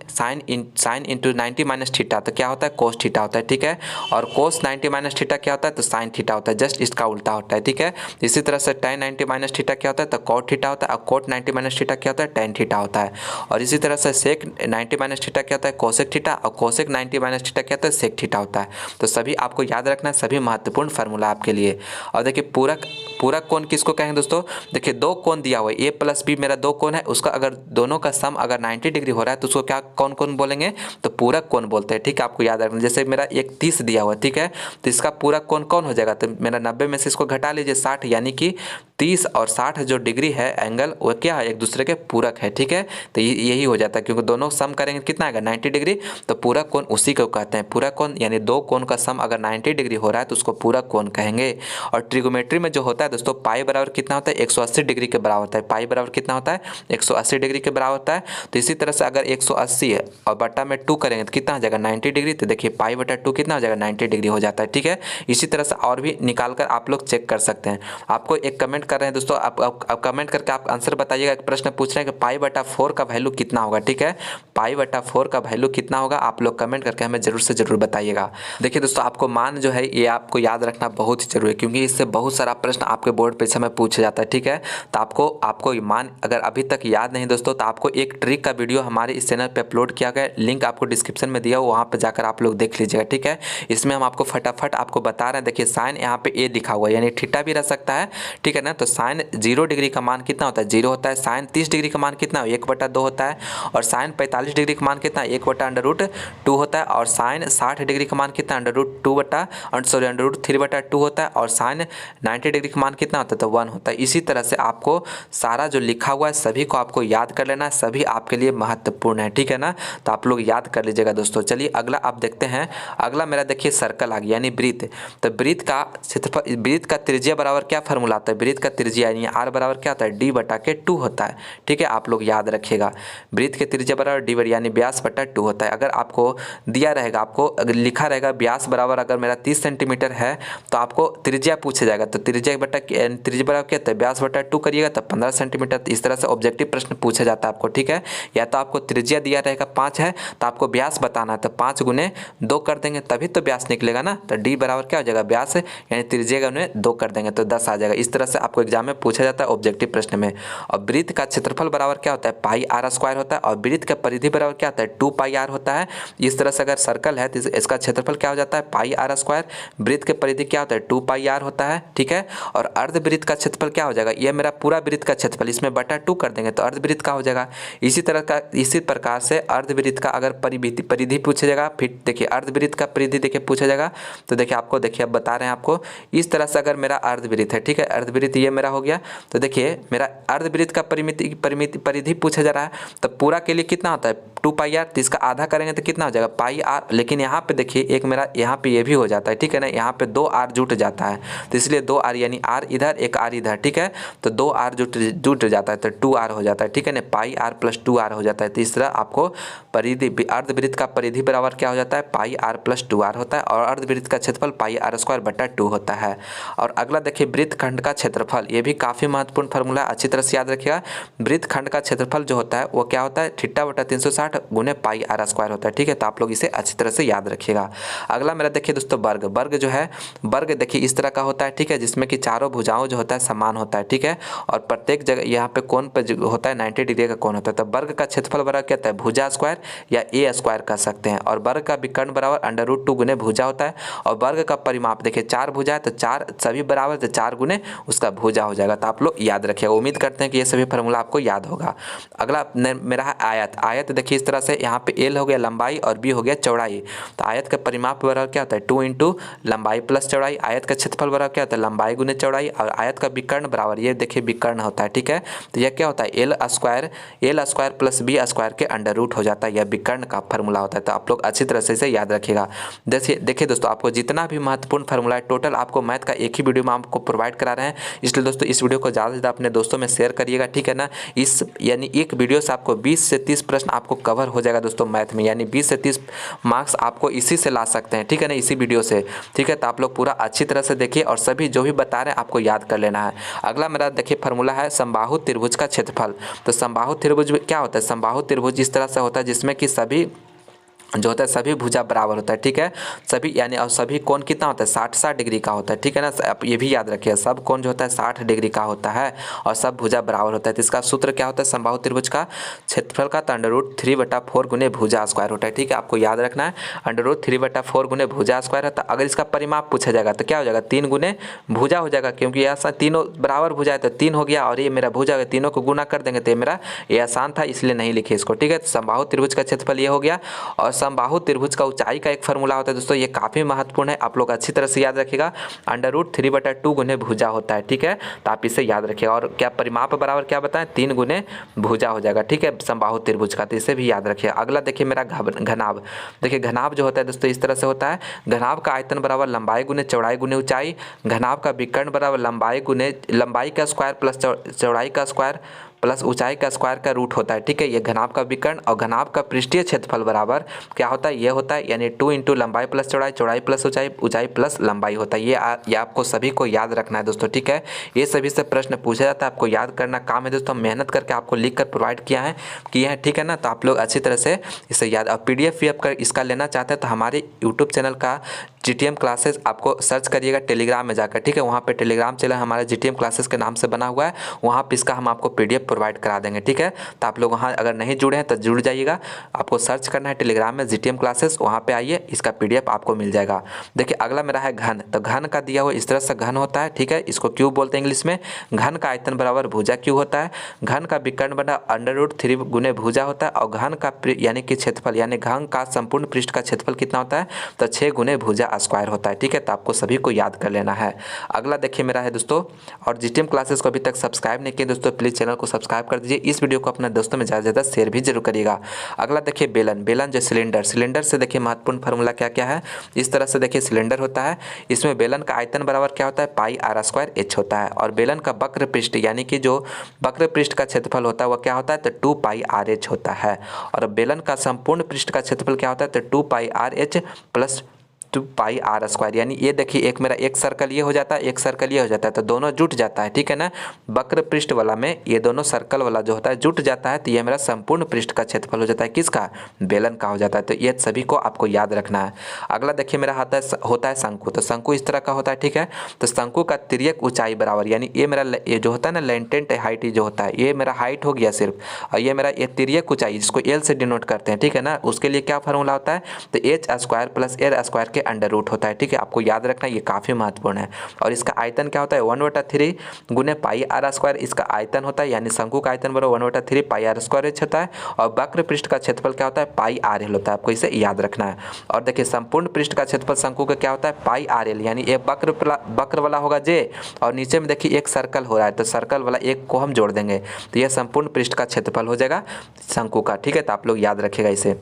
Speaker 1: इंटू 90 माइनस थीटा, तो क्या होता है कोस थीटा होता है, ठीक है। और कोस 90 माइनस थीटा क्या होता है, तो साइन थीटा होता है, जस्ट इसका उल्टा होता है, ठीक है। इसी तरह से tan 90 माइनस थीटा क्या होता है, तो कॉट थीटा होता है। और कोट 90 माइनस थीटा क्या होता है, tan थीटा होता है। और इसी तरह से सेक 90 माइनस थीटा क्या होता है, कोसेक थीटा। और कोसेक 90 माइनस थीटा क्या होता है, सेक थीटा होता है। तो सभी आपको याद रखना है, सभी महत्वपूर्ण फार्मूला आपके लिए। और देखिए पूरक कोण किसको कहेंगे दोस्तों, देखिए दो कोण दिया हुआ है, ए प्लस बी मेरा दो कोण है, उसका अगर दोनों का सम अगर 90 डिग्री हो रहा है तो उसको क्या कौन कौन बोलेंगे, तो पूरक कोण बोलते हैं, ठीक है। आपको याद रखना, जैसे मेरा एक 30 दिया हुआ है, ठीक है, तो इसका पूरक कोण कौन हो जाएगा, तो मेरा 90 में से इसको घटा लीजिए 60, यानी कि 30 और 60 जो डिग्री है एंगल वो क्या है, एक दूसरे के पूरक है, ठीक है। तो यही हो जाता है, क्योंकि दोनों सम करेंगे कितना आएगा 90 डिग्री, तो पूरक कोण उसी को कहते हैं। पूरक कोण यानी दो कोण का सम अगर 90 डिग्री हो रहा है तो उसको पूरक कोण कहेंगे। और ट्रिगोमेट्री में जो होता है दोस्तों, पाई बराबर कितना होता है, 180 डिग्री के बराबर होता है। पाई बराबर कितना होता है, 180 डिग्री के बराबर होता है। तो इसी तरह से अगर 180 है और बटा में 2 करेंगे तो कितना हो जाएगा 90 डिग्री, तो देखिए पाई बटा 2 कितना हो जाएगा 90 डिग्री हो जाता है, ठीक है। इसी तरह से और भी निकाल कर आप लोग चेक कर सकते हैं। आपको एक कमेंट कर रहे हैं दोस्तों, आप कमेंट करके आप आंसर बताइएगा। एक प्रश्न पूछ रहे हैं कि पाई बटा 4 का वैल्यू कितना होगा, ठीक है। पाई बटा 4 का वैल्यू कितना होगा, आप लोग कमेंट करके हमें जरूर से जरूर बताइएगा। देखिए दोस्तों, आपको मान जो है ये आपको याद रखना बहुत ही जरूरी है, क्योंकि इससे बहुत सारा प्रश्न आपके बोर्ड परीक्षा में पूछा जाता है, ठीक है। तो आपको मान अगर अभी तक याद नहीं दोस्तों, तो आपको एक ट्रिक का वीडियो हमारे इस चैनल पे अपलोड किया गया, लिंक आपको डिस्क्रिप्शन में दिया हुआ, वहाँ पे जाकर आप लोग देख लीजिएगा, ठीक है। इसमें हम आपको फटाफट आपको बता रहे हैं। देखिए साइन यहाँ पे ए लिखा हुआ है, यानी थीटा भी रह सकता है, ठीक है ना। तो साइन 0 डिग्री का मान कितना होता है, 0 होता है। साइन 30 डिग्री का मान कितना है, 1/2 होता है। और साइन 45 डिग्री का मान कितना है, 1/√2 होता है। और साइन 60 डिग्री का मान कितना है, √3/2 होता है। और साइन 90 डिग्री का मान कितना होता है, तो 1 होता है। इसी तरह से आपको सारा जो लिखा हुआ है सभी को आपको याद कर लेना है, सभी आपके लिए महत्वपूर्ण है, ठीक है ना। तो आप लोग याद कर लीजिएगा दोस्तों। चलिए अगला आप देखते हैं। अगला मेरा देखिए सर्कल आ गया, यानी वृत्त। तो वृत्त का क्षेत्रफल, वृत्त का त्रिज्या बराबर क्या फार्मूला आता है, वृत्त का त्रिज्या यानी r बराबर क्या होता है, d/2 होता है, ठीक है। आप लोग याद रखिएगा, वृत्त के त्रिज्या बराबर d यानी व्यास बटा 2 होता है। अगर आपको दिया रहेगा, आपको अगर लिखा रहेगा व्यास बराबर अगर मेरा 30 सेंटीमीटर है तो आपको त्रिज्या पूछा जाएगा, तो त्रिज्या बराबर क्या होता है, व्यास बटा 2 करिएगा तो 15 सेंटीमीटर। इस तरह से ऑब्जेक्टिव प्रश्न पूछा जाता है आपको, ठीक है। या तो आपको त्रिज्या दिया रहेगा 5 है तो आपको व्यास बताना है, तो 5 गुने 2 कर देंगे तभी तो व्यास निकलेगा ना। तो d बराबर क्या हो जाएगा, व्यास यानी त्रिज्या गुने 2 कर देंगे तो 10 आ जाएगा। इस तरह से आपको एग्जाम में पूछा जाता है ऑब्जेक्टिव प्रश्न में। और वृत्त का क्षेत्रफल बराबर क्या होता है, पाई r स्क्वायर होता है। और वृत्त का परिधि बराबर क्या होता है, 2 पाई r होता है। इस तरह से अगर सर्कल है तो इसका क्षेत्रफल क्या हो जाता है, पाई r स्क्वायर। वृत्त के परिधि क्या होता है, 2 पाई r होता है, ठीक है। और अर्धवृत्त का क्षेत्रफल क्या हो जाएगा, ये मेरा पूरा वृत्त का क्षेत्रफल, इसमें बटा 2 कर देंगे तो अर्धवृत्त का हो जाएगा। इसी प्रकार से अर्धवृत्त का अगर परिधि पूछा जाएगा, फिर देखिए अर्धवृत्त का परिधि देखिए पूछा जाएगा, तो देखिए आपको देखिए अब बता रहे हैं आपको। इस तरह से अगर मेरा अर्धवृत्त है, ठीक है, अर्धवृत्त ये मेरा हो गया, तो देखिए मेरा अर्धवृत्त का परिधि पूछा जा रहा है, तो पूरा के लिए कितना होता है 2 पाई r, तो इसका आधा करेंगे तो कितना हो जाएगा पाई r। लेकिन यहाँ पे देखिए एक मेरा यहाँ पे ये भी हो जाता है, ठीक है ना, यहाँ पे 2 r जुट जाता है, तो इसलिए 2 r यानी r इधर एक r इधर, ठीक है। तो 2 r जुट जाता है तो 2 r हो जाता है, ठीक है ना, पाई r प्लस 2 r हो जाता है। तो इस तरह आपको परिधि अर्धवृत्त का परिधि बराबर क्या हो जाता है, पाई r प्लस 2 r होता है। और अर्धवृत्त का क्षेत्रफल पाई r स्क्वायर बटा 2 होता है। और अगला देखिए वृत्त खंड का क्षेत्रफल, ये भी काफ़ी महत्वपूर्ण फार्मूला है, अच्छी तरह से याद रखिएगा। वृत्त खंड का क्षेत्रफल जो होता है वो क्या होता है, θ/360 गुने पाई r स्क्वायर होता है, ठीक है। तो आप लोग इसे अच्छी तरह से याद रखिएगा। अगला मेरा देखिए दोस्तों वर्ग जो है, वर्ग देखिए इस तरह का होता है, ठीक है, जिसमें कि चारों भुजाओं जो होता है समान होता है, ठीक है। और प्रत्येक जगह यहाँ पे कोण पे होता है 90 डिग्री का कोण होता है। तो वर्ग का क्षेत्रफल बराबर क्या होता है, भुजा स्क्वायर या ए स्क्वायर कह सकते हैं। और वर्ग का विकर्ण बराबर √2 गुने भुजा होता है। और वर्ग का परिमाप देखिए 4 भुजा है तो 4 सभी बराबर, तो 4 गुने उसका भुजा हो जाएगा। तो आप लोग याद रखिएगा। उम्मीद करते हैं कि ये सभी फार्मूला आपको याद होगा। अगला मेरा है आयत। आयत देखिए इस तरह से, यहाँ पे एल हो गया लंबाई और बी हो गया चौड़ाई। तो आयत का परिमाप बराबर क्या होता है, 2 इंटू लंबाई प्लस चौड़ाई। आयत का क्षेत्रफल बराबर क्या होता है, लंबाई गुने चौड़ाई। और आयत का विकर्ण बराबर, ये देखिए विकर्ण होता है, ठीक है। तो यह क्या होता है, l square plus b square के √, हो जाता है। यह विकर्ण का फार्मूला होता है। तो आप लोग अच्छी तरह से इसे याद रखिएगा। देखिए दोस्तों, आपको जितना भी महत्वपूर्ण फार्मूला है टोटल आपको मैथ का एक ही वीडियो में आपको प्रोवाइड करा रहे हैं। इसलिए दोस्तों इस वीडियो को ज़्यादा से ज़्यादा अपने दोस्तों में शेयर करिएगा, ठीक है ना। यानी एक वीडियो से आपको 20 से 30 प्रश्न आपको कवर हो जाएगा दोस्तों मैथ में, यानी 20 से 30 मार्क्स आपको इसी से ला सकते हैं, ठीक है ना, इसी वीडियो से, ठीक है। तो आप लोग पूरा अच्छी तरह से देखिए और सभी जो भी बता रहे हैं आपको याद कर लेना है। अगला मेरा देखिए फार्मूला है समबाहु त्रिभुज का क्षेत्रफल। तो समबाहु त्रिभुज में क्या होता है, समबाहु त्रिभुज इस तरह से होता है जिसमें कि सभी जो होता है सभी भुजा बराबर होता है, ठीक है, सभी यानी और सभी कोण कितना होता है 60 डिग्री का होता है, ठीक है ना। आप ये भी याद रखिए सब कोण जो होता है 60 डिग्री का होता है और सब भुजा बराबर होता है। तो इसका सूत्र क्या होता है समबाहु त्रिभुज का क्षेत्रफल का, तो √3/4 गुने भुजा स्क्वायर होता है, ठीक है, आपको याद रखना है √3/4 गुने भुजा स्क्वायर है। तो अगर इसका परिमाप पूछा जाएगा तो क्या हो जाएगा 3 गुने भुजा हो जाएगा, क्योंकि ऐसा तीनों बराबर भुजा है तो 3 हो गया और ये मेरा भुजा है, तीनों को गुना कर देंगे तो मेरा ये आसान था इसलिए नहीं लिखे इसको, ठीक है। तो समबाहु त्रिभुज का क्षेत्रफल ये हो गया। और समबाहु त्रिभुज का ऊंचाई का एक फार्मूला होता है दोस्तों, ये काफी महत्वपूर्ण है, आप लोग अच्छी तरह से याद रखिएगा √3/2 गुने भुजा होता है, ठीक है। तो आप इसे याद रखिएगा और क्या परिमाप बराबर क्या बताएं 3 गुने भुजा हो जाएगा, ठीक है, समबाहु त्रिभुज का, तो इसे भी याद रखिए। अगला देखिए मेरा घनाभ। देखिए घनाभ जो होता है दोस्तों इस तरह से होता है, घनाभ का आयतन बराबर लंबाई गुने चौड़ाई गुने ऊंचाई। घनाभ का विकर्ण बराबर लंबाई का स्क्वायर प्लस चौड़ाई का स्क्वायर प्लस ऊंचाई का स्क्वायर का रूट होता है, ठीक है, ये घनाभ का विकर्ण। और घनाभ का पृष्ठीय क्षेत्रफल बराबर क्या होता है, ये होता है यानी 2 × लंबाई प्लस चौड़ाई, चौड़ाई प्लस ऊंचाई, ऊंचाई प्लस लंबाई होता है। ये आपको सभी को याद रखना है दोस्तों, ठीक है। ये सभी से प्रश्न पूछा जाता है, आपको याद करना काम है दोस्तों, मेहनत करके आपको लिख कर प्रोवाइड किए हैं, ठीक है ना। तो आप लोग अच्छी तरह से इसे याद, और PDF भी आप इसका लेना चाहते हैं तो हमारे यूट्यूब चैनल का GTM क्लासेस आपको सर्च करिएगा टेलीग्राम में जाकर, ठीक है, वहाँ पे टेलीग्राम चैनल हमारे GTM क्लासेस के नाम से बना हुआ है, वहाँ पे इसका हम आपको PDF प्रोवाइड करा देंगे, ठीक है। तो आप लोग वहाँ अगर नहीं जुड़े हैं तो जुड़ जाइएगा, आपको सर्च करना है टेलीग्राम में GTM क्लासेस, वहाँ पे आइए इसका PDF आपको मिल जाएगा। देखिए अगला मेरा है घन। तो घन का दिया हुआ इस तरह से घन होता है, ठीक है, इसको क्यूब बोलते हैं इंग्लिश में। घन का आयतन बराबर भुजा क्यूब होता है। घन का विकर्ण बना √3 गुने भुजा होता है। और घन का यानी कि क्षेत्रफल यानी घन का संपूर्ण पृष्ठ का क्षेत्रफल कितना होता है, तो 6 गुने भुजा स्क्वायर होता है, ठीक है। तो आपको सभी को याद कर लेना है। अगला देखिए मेरा है दोस्तों, और GTM क्लासेस को अभी तक सब्सक्राइब नहीं किए दोस्तों प्लीज़ चैनल को सब्सक्राइब कर दीजिए, इस वीडियो को अपने दोस्तों में ज़्यादा से ज़्यादा शेयर भी जरूर करिएगा। अगला देखिए बेलन। बेलन जो सिलेंडर से देखिए महत्वपूर्ण फार्मूला क्या क्या है, इस तरह से देखिए सिलेंडर होता है, इसमें बेलन का आयतन बराबर क्या होता है πr² होता है। और बेलन का वक्र पृष्ठ यानी कि जो वक्र पृष्ठ का क्षेत्रफल होता है वह क्या होता है, तो 2πrh होता है। और बेलन का संपूर्ण पृष्ठ का क्षेत्रफल क्या होता है, तो 2πrh प्लस 2πr², यानी ये देखिए एक मेरा एक सर्कल ये हो जाता है, एक सर्कल ये हो जाता है, तो दोनों जुट जाता है, ठीक है ना। वक्र पृष्ठ वाला में ये दोनों सर्कल वाला जो होता है जुट जाता है, तो ये मेरा संपूर्ण पृष्ठ का क्षेत्रफल हो जाता है, किसका, बेलन का हो जाता है। तो ये सभी को आपको याद रखना है। अगला देखिए मेरा होता है शंकु। तो शंकु इस तरह का होता है, ठीक है। तो शंकु का तिर्यक ऊंचाई बराबर, यानी ये मेरा ये जो होता है ना लेंटेंट हाइट जो होता है, ये मेरा हाइट हो गया सिर्फ, और ये मेरा ये तिर्यक ऊंचाई जिसको L से डिनोट करते हैं, ठीक है ना, उसके लिए क्या फार्मूला होता है, तो h² प्लस l² के अंडर रूट होता है, ठीक है, आपको याद रखना, ये काफी महत्वपूर्ण है। और इसका आयतन क्या होता है 1/3 गुने πr², इसका आयतन होता है, यानी शंकु का आयतन बराबर 1/3 πr² होता है। और वक्र पृष्ठ का क्षेत्रफल क्या होता है πrl होता है, आपको इसे याद रखना है। और देखिए संपूर्ण पृष्ठ का क्षेत्रफल शंकु का क्या होता है πrl, यानी एक वक्र वाला होगा j, और नीचे में देखिए एक सर्कल हो रहा है, तो सर्कल वाला एक को हम जोड़ देंगे, तो यह संपूर्ण पृष्ठ का क्षेत्रफल हो जाएगा शंकु का, ठीक है। तो आप लोग याद रखिएगा इसे।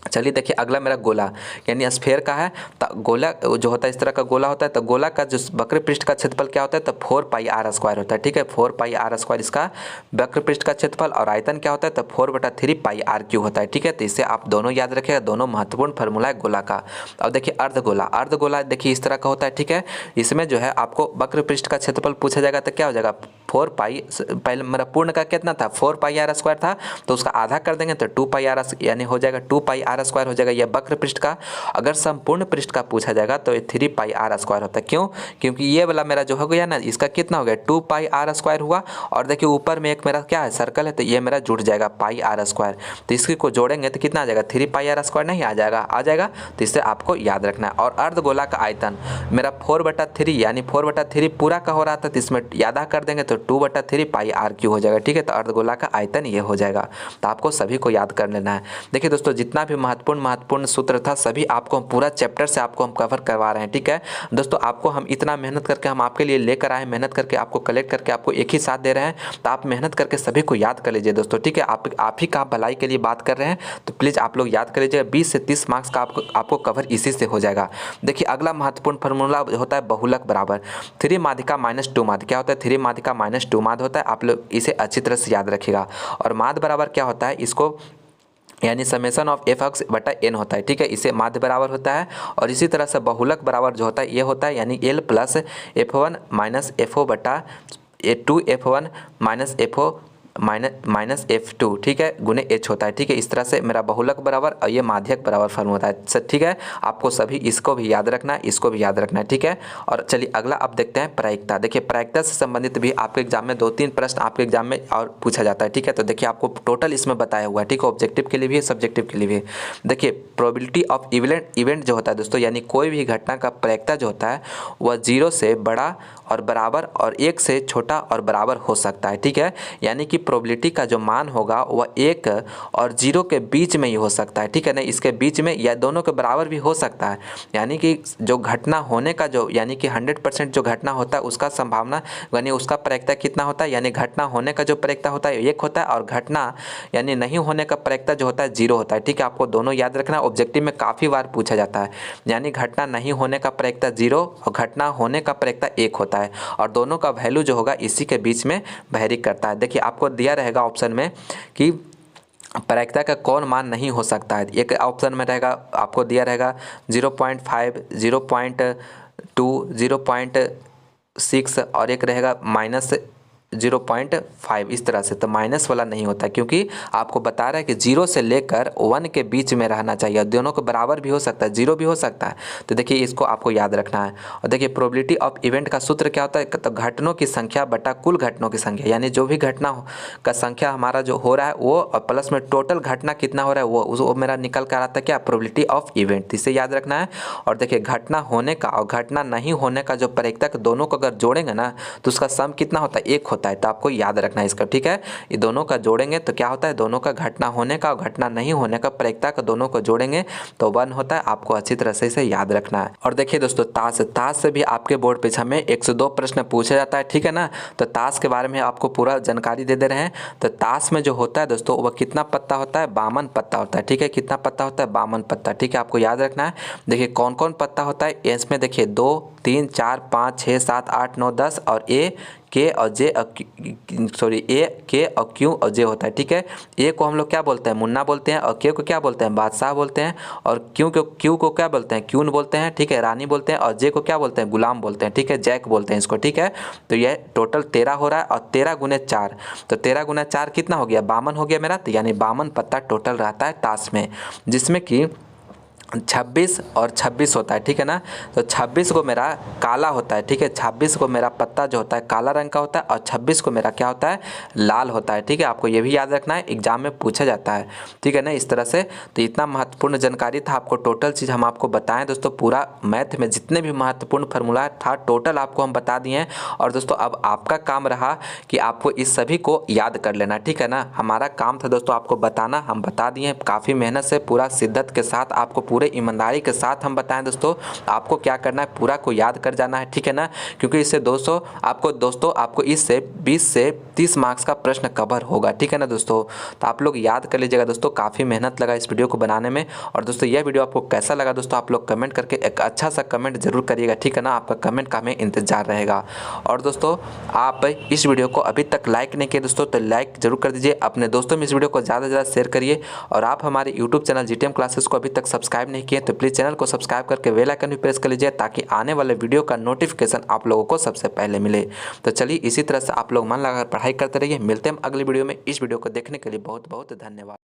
Speaker 1: चलिए देखिए अगला मेरा गोला, यानी स्फेयर का है। तो गोला जो होता है इस तरह का गोला होता है, तो गोला का जो वक्र पृष्ठ का क्षेत्रफल क्या होता है, तो 4πr² होता है, ठीक है, 4πr² इसका वक्र पृष्ठ का क्षेत्रफल। और आयतन क्या होता है, तो 4/3 πr³ होता है, ठीक है। तो इसे आप दोनों याद रखिएगा, दोनों महत्वपूर्ण फार्मूला है गोला का। अब देखिए अर्धगोला। अर्धगोला देखिए इस तरह का होता है, ठीक है, इसमें जो है आपको वक्र पृष्ठ का क्षेत्रफल पूछा जाएगा तो क्या हो जाएगा 4π, पहले मेरा पूर्ण का कितना था 4πr² था, तो उसका आधा कर देंगे तो 2πr यानी हो जाएगा 2πr² हो जाएगा यह वक्र पृष्ठ का। अगर संपूर्ण पृष्ठ का पूछा जाएगा तो ये 3πr² होता है, क्यों, क्योंकि ये वाला मेरा जो हो गया ना इसका कितना हो गया 2πr² हुआ, और देखिए ऊपर में एक मेरा क्या है सर्कल है, तो ये मेरा जुड़ जाएगा πr², तो इसकी को जोड़ेंगे तो कितना आ जाएगा 3πr² नहीं आ जाएगा, तो इसे आपको याद रखना है। और अर्धगोला का आयतन मेरा 4/3 यानी 4/3 पूरा का हो रहा था, तो इसमें आधा कर देंगे तो 2/3 πr³ हो जाएगा, ठीक है। तो अर्धगोला का आयतन ये हो जाएगा, तो आपको सभी को याद कर लेना है। देखिए दोस्तों जितना भी महत्वपूर्ण सूत्र था सभी आपको हम पूरा चैप्टर से आपको हम कवर करवा रहे हैं, ठीक है दोस्तों। आपको हम इतना मेहनत करके हम आपके लिए लेकर आए, मेहनत करके आपको कलेक्ट करके आपको एक ही साथ दे रहे हैं, तो आप मेहनत करके सभी को याद कर लीजिए दोस्तों, ठीक है। आप ही का भलाई के लिए बात कर रहे हैं, तो प्लीज़ आप लोग याद कर लीजिएगा। 20 से 30 मार्क्स का आपको कवर इसी से हो जाएगा। देखिए अगला महत्वपूर्ण फार्मूला होता है बहुलक बराबर 3 माध्यिका - 2 माध्य। क्या होता है 3 माध्यिका -2 माध्य होता है, आप लोग इसे अच्छी तरह से याद रखिएगा। और माध्य बराबर क्या होता है, इसको यानी समेसन ऑफ एफ एक्स बटा एन होता है, ठीक है, इसे माध्य बराबर होता है। और इसी तरह से बहुलक बराबर जो होता है ये होता है, यानी L plus F1 minus FO बटा 2F1 minus FO minus F2, ठीक है, गुने H होता है, ठीक है। इस तरह से मेरा बहुलक बराबर और ये माध्यक बराबर फॉर्म होता है सर, ठीक है। आपको सभी इसको भी याद रखना है, इसको भी याद रखना है, ठीक है। और चलिए अगला अब देखते हैं प्रायिकता। देखिए प्रायिकता से संबंधित भी आपके एग्जाम में 2-3 प्रश्न आपके एग्जाम में और पूछा जाता है, ठीक है। तो देखिए आपको टोटल इसमें बताया हुआ है, ठीक है, ऑब्जेक्टिव के लिए भी है, सब्जेक्टिव के लिए भी है। देखिए प्रोबेबिलिटी ऑफ इवेंट जो होता है दोस्तों, यानी कोई भी घटना का प्रायिकता जो होता है वह 0 से बड़ा और बराबर और 1 से छोटा और बराबर हो सकता है, ठीक है। यानी कि प्रोबेबिलिटी का जो मान होगा वह 1 और 0 के बीच में ही हो सकता है, ठीक है ना, इसके बीच में या दोनों के बराबर भी हो सकता है। यानी कि जो घटना होने का जो यानी कि 100% जो घटना होता है उसका संभावना यानी उसका प्रायिकता कितना होता है, यानी घटना होने का जो प्रायिकता होता है 1 होता है और घटना यानी नहीं होने का प्रायिकता जो होता है 0 होता है, ठीक है। आपको दोनों याद रखना, ऑब्जेक्टिव में काफ़ी बार पूछा जाता है। यानी घटना नहीं होने का प्रायिकता 0 और घटना होने का प्रायिकता 1 होता है और दोनों का वैल्यू जो होगा इसी के बीच में वेरी करता है। देखिए आपको दिया रहेगा ऑप्शन में कि प्रायिकता का कौन मान नहीं हो सकता है। एक ऑप्शन में रहेगा आपको दिया रहेगा 0.5, 0.2, 0.6 और एक रहेगा -0.5, इस तरह से। तो माइनस वाला नहीं होता क्योंकि आपको बता रहा है कि 0 से लेकर 1 के बीच में रहना चाहिए, दोनों को बराबर भी हो सकता है, 0 भी हो सकता है। तो देखिए इसको आपको याद रखना है। और देखिए प्रोबेबिलिटी ऑफ इवेंट का सूत्र क्या होता है, तो घटनों की संख्या बटा कुल घटनों की संख्या, यानी जो भी घटना का संख्या हमारा जो हो रहा है वो और प्लस में टोटल घटना कितना हो रहा है वो मेरा निकल कर आता है क्या, प्रोबेबिलिटी ऑफ इवेंट, इसे याद रखना है। और देखिए घटना होने का और घटना नहीं होने का जो प्रायिकता दोनों को अगर जोड़ेंगे ना तो उसका सम कितना होता है, 1 होता है। तो आपको याद रखना है इसका, ठीक है। ये दोनों का जोड़ेंगे तो क्या होता है, दोनों का घटना होने का और घटना नहीं होने का प्रायिकता का दोनों को जोड़ेंगे तो 1 होता है। आपको अच्छी तरह से इसे याद रखना है। और देखिए दोस्तों ताश से भी आपके बोर्ड परीक्षा में 102 प्रश्न पूछा जाता है, ठीक है ना। तो ताश के बारे में आपको पूरा जानकारी दे रहे हैं। तो ताश में जो होता है दोस्तों वह कितना पत्ता होता है, 52 पत्ता होता है, ठीक है। कितना पत्ता होता है, 52 पत्ता, ठीक है। आपको याद रखना है। देखिए कौन कौन पत्ता होता है इसमें, देखिए 2, 3, 4, 5, 6, 7, 8, 9, 10 और ए के और जे ए के और क्यू और जे होता है, ठीक है। ए को हम लोग क्या बोलते हैं, मुन्ना बोलते हैं, और के को क्या बोलते हैं, बादशाह बोलते हैं, और क्यू को क्या बोलते हैं, क्यून बोलते हैं, ठीक है, रानी बोलते हैं, और जे को क्या बोलते हैं, गुलाम बोलते हैं, ठीक है, जैक बोलते हैं इसको, ठीक है। तो ये टोटल 13 हो रहा है और 13 गुने 4, तो 13 गुना 4 कितना हो गया, 52 हो गया मेरा। तो यानी 52 पत्ता टोटल रहता है ताश में, जिसमें कि 26 और 26 होता है, ठीक है ना। तो 26 को मेरा काला होता है, ठीक है, 26 को मेरा पत्ता जो होता है काला रंग का होता है और 26 को मेरा क्या होता है, लाल होता है, ठीक है। आपको ये भी याद रखना है, एग्जाम में पूछा जाता है, ठीक है ना, इस तरह से। तो इतना महत्वपूर्ण जानकारी था, आपको टोटल चीज़ हम आपको बताएं दोस्तों, पूरा मैथ में जितने भी महत्वपूर्ण फार्मूला था टोटल आपको हम बता दिए हैं। और दोस्तों अब आपका काम रहा कि आपको इस सभी को याद कर लेना, ठीक है ना। हमारा काम था दोस्तों आपको बताना, हम बता दिए काफ़ी मेहनत से, पूरा शिद्दत के साथ आपको पूरे ईमानदारी के साथ हम बताएं दोस्तों। आपको क्या करना है, पूरा को याद कर जाना है, ठीक है ना, क्योंकि इससे दोस्तों आपको इससे 20 से 30 मार्क्स का प्रश्न कवर होगा, ठीक है ना दोस्तों। तो आप लोग याद कर लीजिएगा दोस्तों, काफ़ी मेहनत लगा इस वीडियो को बनाने में। और दोस्तों यह वीडियो आपको कैसा लगा दोस्तों, आप लोग कमेंट करके एक अच्छा सा कमेंट जरूर करिएगा, ठीक है ना। आपका कमेंट का हमें इंतजार रहेगा। और दोस्तों आप इस वीडियो को अभी तक लाइक नहीं किए दोस्तों तो लाइक जरूर कर दीजिए, अपने दोस्तों में इस वीडियो को ज़्यादा से ज़्यादा शेयर करिए। और आप हमारे यूट्यूब चैनल जीटीएम क्लासेस को अभी तक सब्सक्राइब नहीं किए तो प्लीज़ चैनल को सब्सक्राइब करके बेल आइकन भी प्रेस कर लीजिए, ताकि आने वाले वीडियो का नोटिफिकेशन आप लोगों को सबसे पहले मिले। तो चलिए इसी तरह से आप लोग मन लगाकर पढ़ाई करते रहिए। मिलते हैं अगली वीडियो में। इस वीडियो को देखने के लिए बहुत बहुत धन्यवाद।